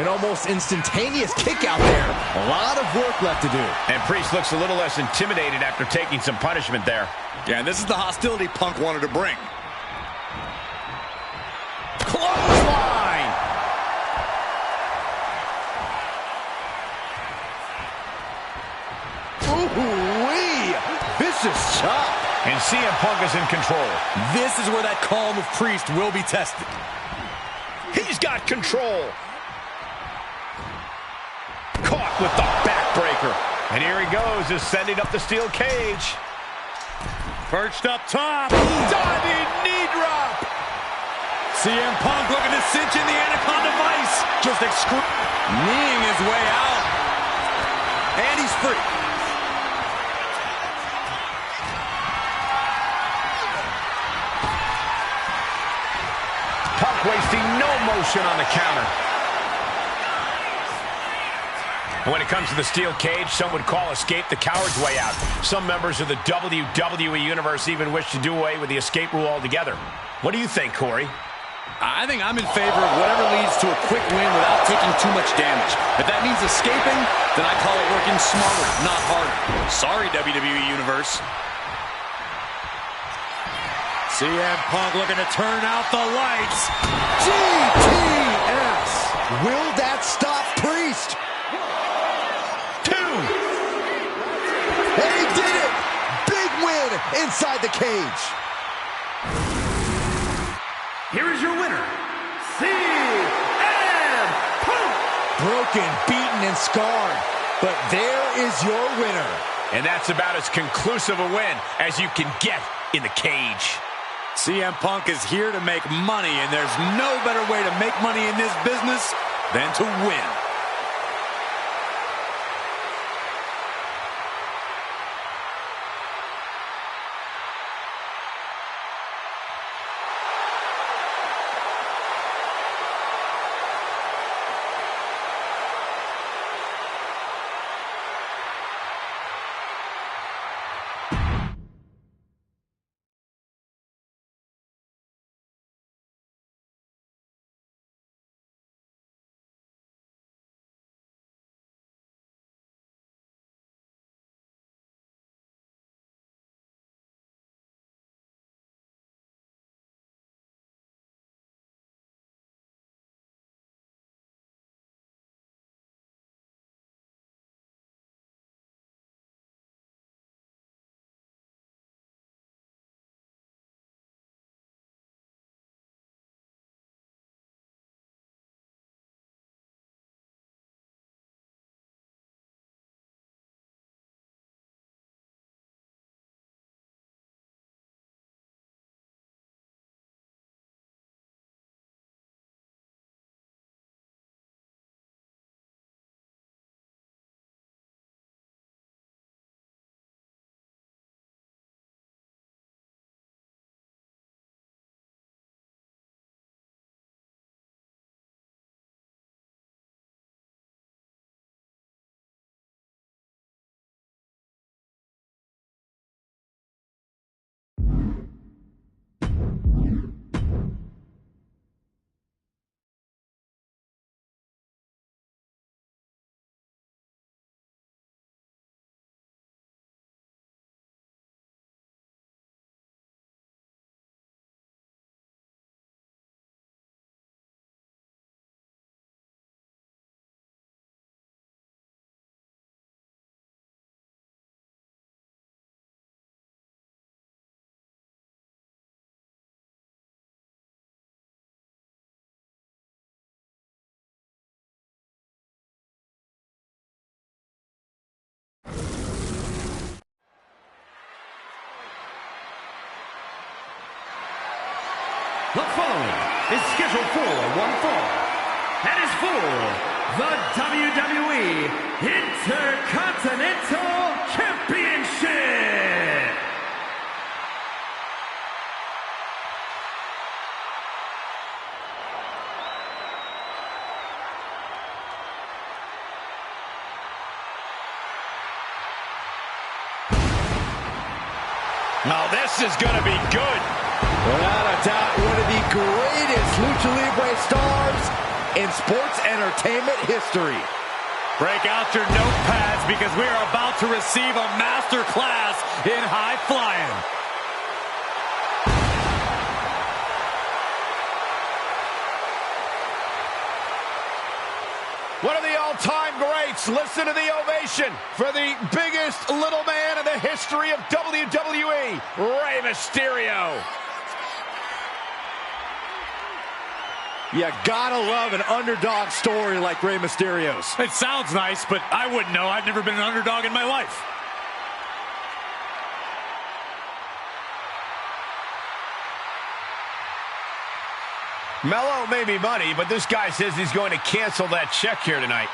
An almost instantaneous kick out there. A lot of work left to do. And Priest looks a little less intimidated after taking some punishment there. Yeah, and this is the hostility Punk wanted to bring. Clothesline! Ooh-wee! Vicious chop. And CM Punk is in control. This is where that calm of Priest will be tested. He's got control. Caught with the backbreaker. And here he goes, ascending up the steel cage. Perched up top. Diving knee drop. CM Punk looking to cinch in the Anaconda Vice. Just kneeing his way out. And he's free. Punk wasting no motion on the counter. And when it comes to the steel cage, some would call escape the coward's way out. Some members of the WWE Universe even wish to do away with the escape rule altogether. What do you think, Corey? I think I'm in favor of whatever leads to a quick win without taking too much damage. If that means escaping, then I call it working smarter, not harder. Sorry, WWE Universe. CM Punk looking to turn out the lights. GTS. Will that stop Priest? 2. And he did it. Big win inside the cage. Here is your winner, CM Punk. Broken, beaten, and scarred. But there is your winner. And that's about as conclusive a win as you can get in the cage. CM Punk is here to make money, and there's no better way to make money in this business than to win. The following is scheduled for one fall. That is for the WWE Intercontinental Championship. Now this is going to be good. Without a doubt, one of the greatest Lucha Libre stars in sports entertainment history. Break out your notepads because we are about to receive a master class in high flying. One of the all-time greats. Listen to the ovation for the biggest little man in the history of WWE, Rey Mysterio. You gotta love an underdog story like Rey Mysterio's. It sounds nice, but I wouldn't know. I've never been an underdog in my life. Mello may be money, but this guy says he's going to cancel that check here tonight.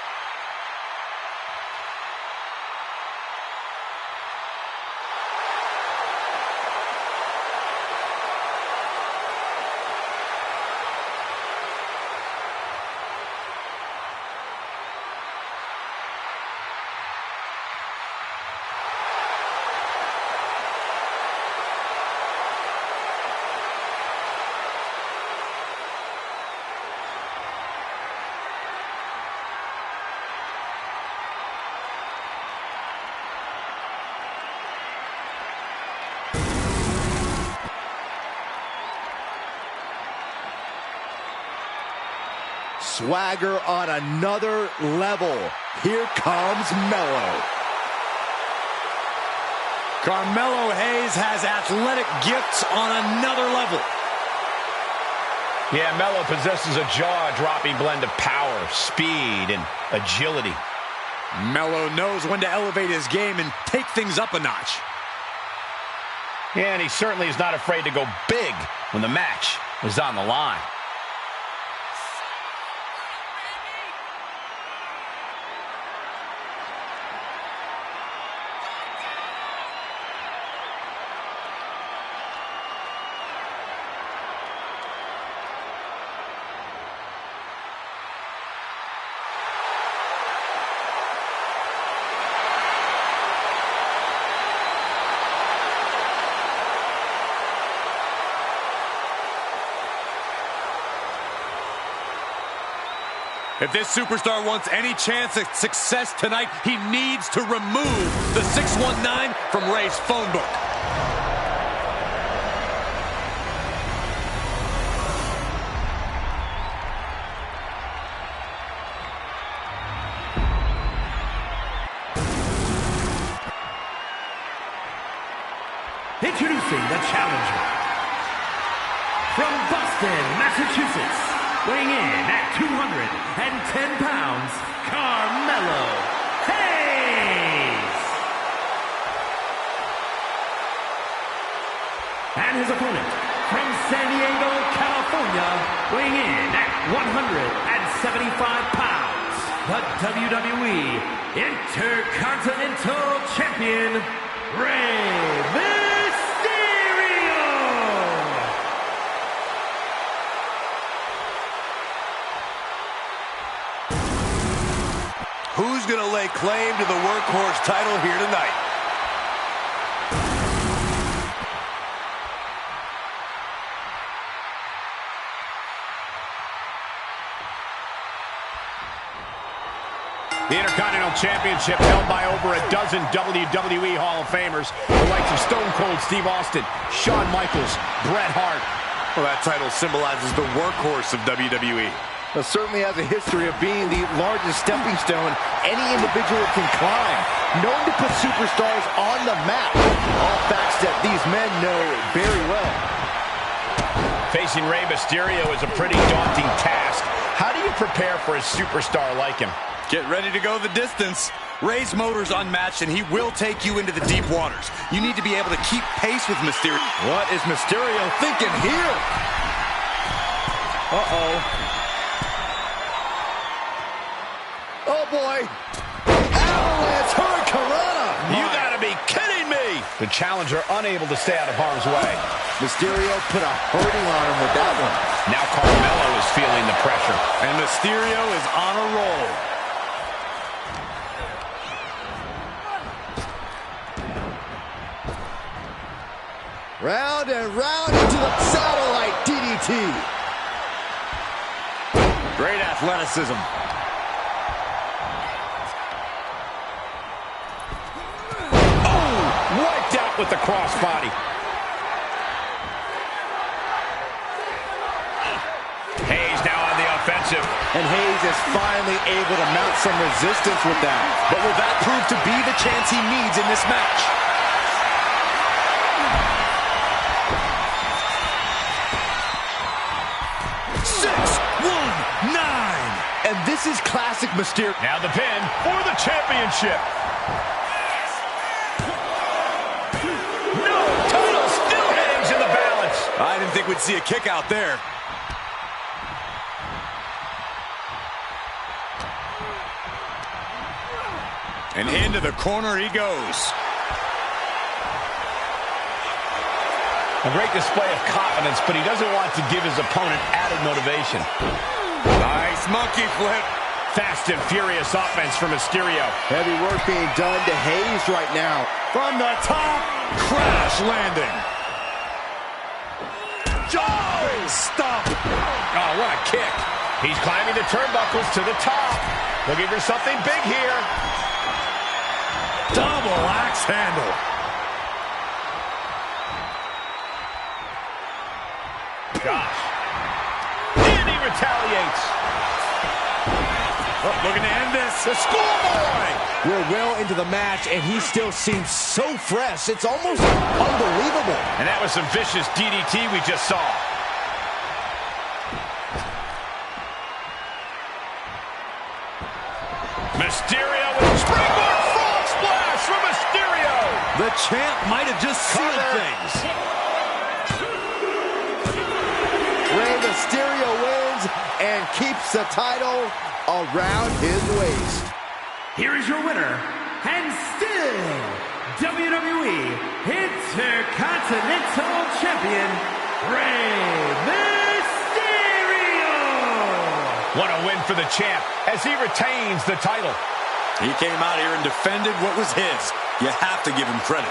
Swagger on another level. Here comes Mello. Carmelo Hayes has athletic gifts on another level. Yeah, Mello possesses a jaw-dropping blend of power, speed, and agility. Mello knows when to elevate his game and take things up a notch. Yeah, and he certainly is not afraid to go big when the match is on the line. If this superstar wants any chance at success tonight, he needs to remove the 619 from Rey's phone book. Introducing the challenger. From Boston, Massachusetts, weighing in at 210 pounds, Carmelo Hayes. And his opponent, from San Diego, California, weighing in at 175 pounds, the WWE Intercontinental Champion, Rey Mysterio. Who's going to lay claim to the workhorse title here tonight? The Intercontinental Championship held by over a dozen WWE Hall of Famers, the likes of Stone Cold Steve Austin, Shawn Michaels, Bret Hart. Well, that title symbolizes the workhorse of WWE. It certainly has a history of being the largest stepping stone any individual can climb. Known to put superstars on the map. All facts that these men know very well. Facing Rey Mysterio is a pretty daunting task. How do you prepare for a superstar like him? Get ready to go the distance. Rey's motor's unmatched, and he will take you into the deep waters. You need to be able to keep pace with Mysterio. What is Mysterio thinking here? Uh-oh. Oh, boy. Avalanche Hurricanrana. You gotta be kidding me! The challenger unable to stay out of harm's way. Mysterio put a hurting on him with that one. Now Carmelo is feeling the pressure. And Mysterio is on a roll. Round and round into the satellite DDT. Great athleticism. Oh, wiped out with the crossbody. Hayes now on the offensive. And Hayes is finally able to mount some resistance with that. But will that prove to be the chance he needs in this match? And this is classic Mysterio. Now the pin for the championship. No, title still hangs in the balance. I didn't think we'd see a kick out there. And into the corner he goes. A great display of confidence, but he doesn't want to give his opponent added motivation. Nice monkey flip. Fast and furious offense from Mysterio. Heavy work being done to Hayes right now. From the top, crash landing. Oh, stop. Oh, what a kick. He's climbing the turnbuckles to the top. Looking for something big here. Double axe handle. Gosh. And he retaliates. Oh, looking to end this. The schoolboy. We're well into the match, and he still seems so fresh. It's almost unbelievable. And that was some vicious DDT we just saw. Mysterio with a springboard frog splash from Mysterio. The champ might have just sealed things. Rey Mysterio wins and keeps the title around his waist. Here is your winner, and still WWE Intercontinental Champion, Rey Mysterio. What a win for the champ as he retains the title. He came out here and defended what was his. You have to give him credit.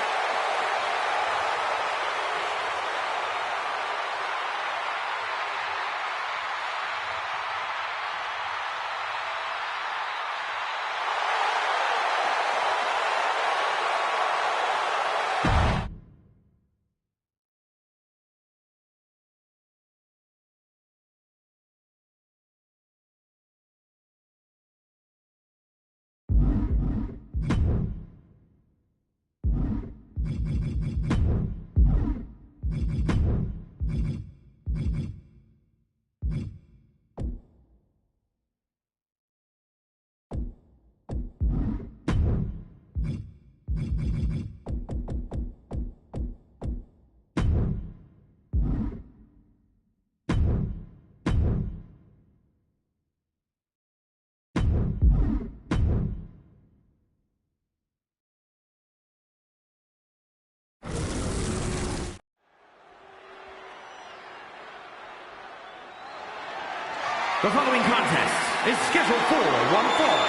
The following contest is scheduled for one fall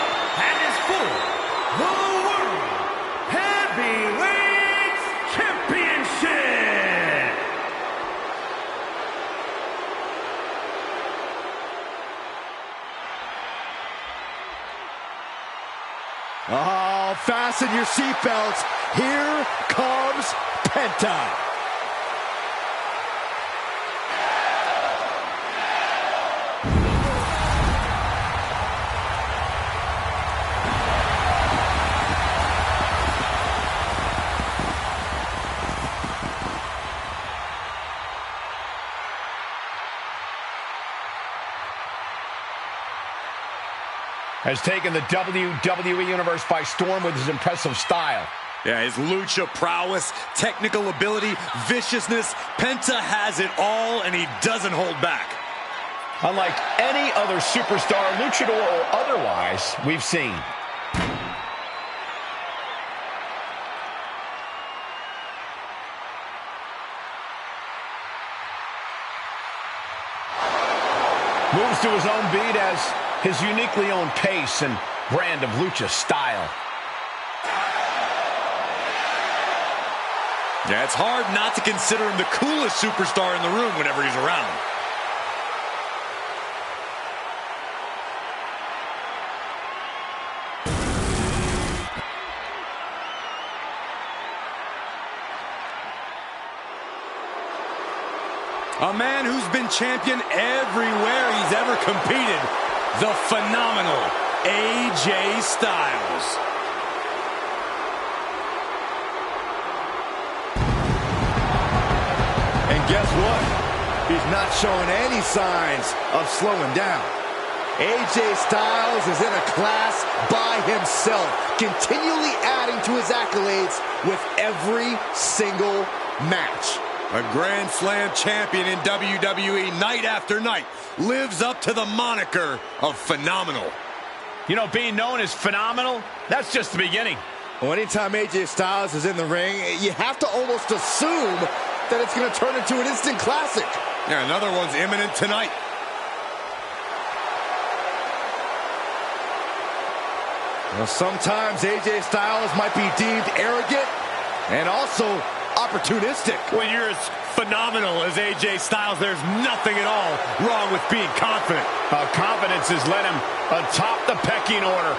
and is for the World Heavyweight Championship. Oh, fasten your seatbelts. Here comes Penta. Has taken the WWE Universe by storm with his impressive style. Yeah, his lucha prowess, technical ability, viciousness. Penta has it all, and he doesn't hold back. unlike any other superstar, luchador or otherwise, we've seen. Moves to his own beat as his uniquely owned pace and brand of lucha style. Yeah, it's hard not to consider him the coolest superstar in the room whenever he's around. A man who's been champion everywhere he's ever competed, the phenomenal AJ Styles. And guess what? He's not showing any signs of slowing down. AJ Styles is in a class by himself, continually adding to his accolades with every single match. A Grand Slam champion in WWE night after night lives up to the moniker of phenomenal. You know, being known as phenomenal, that's just the beginning. Well, anytime AJ Styles is in the ring, you have to almost assume that it's going to turn into an instant classic. Yeah, another one's imminent tonight. Well, sometimes AJ Styles might be deemed arrogant and also opportunistic. When you're as phenomenal as AJ Styles, there's nothing at all wrong with being confident. Confidence has led him atop the pecking order.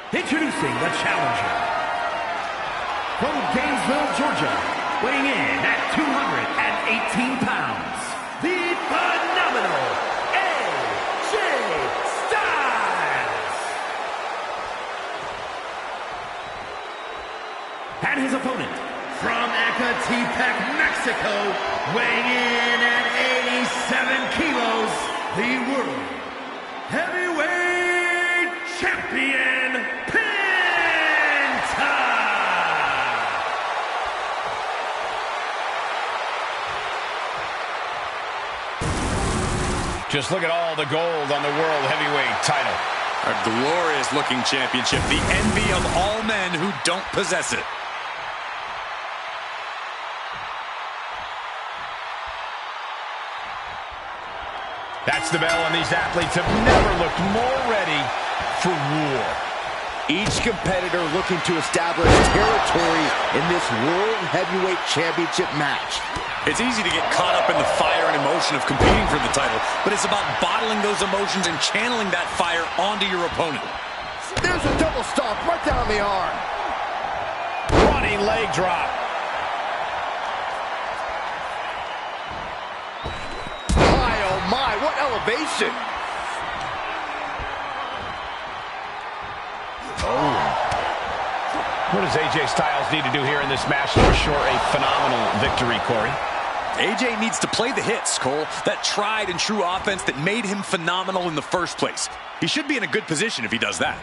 Introducing the challenger. From Gainesville, Georgia, weighing in at 218 pounds, the phenomenal AJ Styles. And his opponent, from Ecatepec, Mexico, weighing in at 87 kilos, the World Heavyweight Champion, Just look at all the gold on the World Heavyweight title. A glorious looking championship, the envy of all men who don't possess it. That's the bell, and these athletes have never looked more ready for war. Each competitor looking to establish territory in this World Heavyweight Championship match. It's easy to get caught up in the fire and emotion of competing for the title, but it's about bottling those emotions and channeling that fire onto your opponent. There's a double stomp right down the arm. Running leg drop. My, oh my, what elevation. What does AJ Styles need to do here in this match to ensure a phenomenal victory, Corey? AJ needs to play the hits, Cole. That tried and true offense that made him phenomenal in the first place. He should be in a good position if he does that.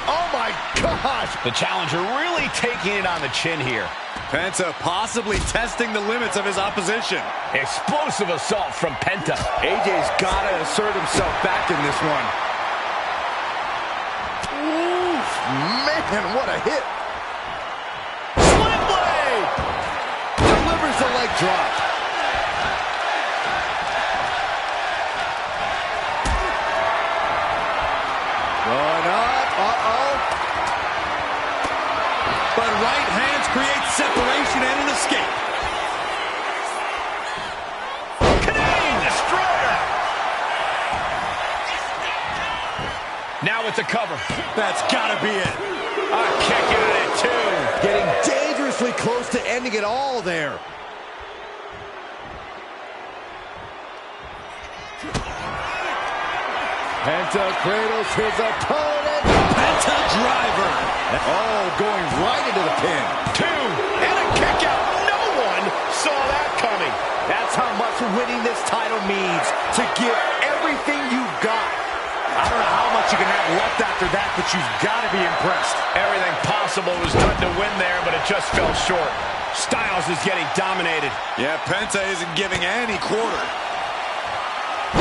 Oh my gosh! The challenger really taking it on the chin here. Penta possibly testing the limits of his opposition. Explosive assault from Penta. AJ's got to assert himself back in this one. Oof, man, what a hit. Sling blade! Delivers the leg drop. Going up, uh-oh. But right hands create separation and an escape. Canadian Destroyer! Now it's a cover. That's gotta be it. A kick out at two. Getting dangerously close to ending it all there. Penta cradles his opponent. Penta driver. Oh, going right into the pin. 2, and a kick out. No one saw that coming. That's how much winning this title means, to give everything you've got. I don't know how much you can have left after that, but you've got to be impressed. Everything possible was done to win there, but it just fell short. Styles is getting dominated. Yeah, Penta isn't giving any quarter.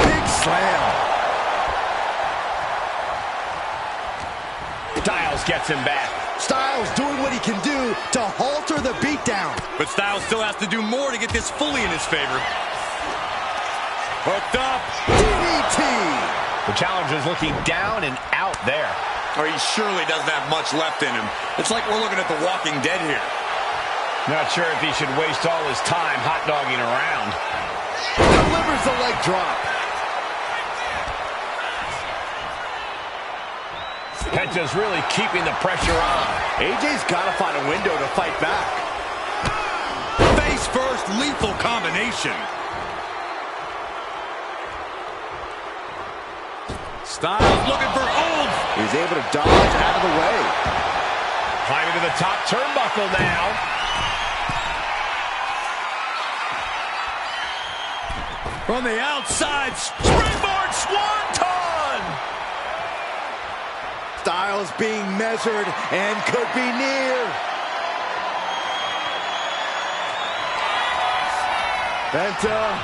Big slam. Styles gets him back. Styles doing what he can do to halter the beatdown. But Styles still has to do more to get this fully in his favor. Hooked up. DDT. The challenger's looking down and out there. Or he surely doesn't have much left in him. It's like we're looking at The Walking Dead here. Not sure if he should waste all his time hot-dogging around. Delivers the leg drop. Penta's really keeping the pressure on. AJ's got to find a window to fight back. Face first, lethal combination. Styles looking for oomph. He's able to dodge out of the way. Climbing to the top turnbuckle now. From the outside, springboard swanton. Styles being measured and could be near. Penta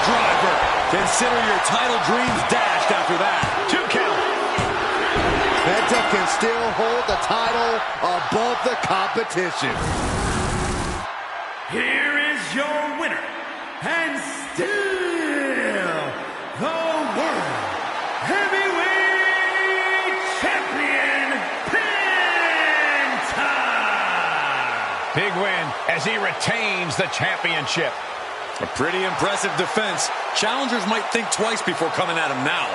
driver. Consider your title dreams dashed after that. 2 count. Penta can still hold the title above the competition. Here is your winner, and still the World Heavyweight Champion, Penta! Big win as he retains the championship. A pretty impressive defense. Challengers might think twice before coming at him now.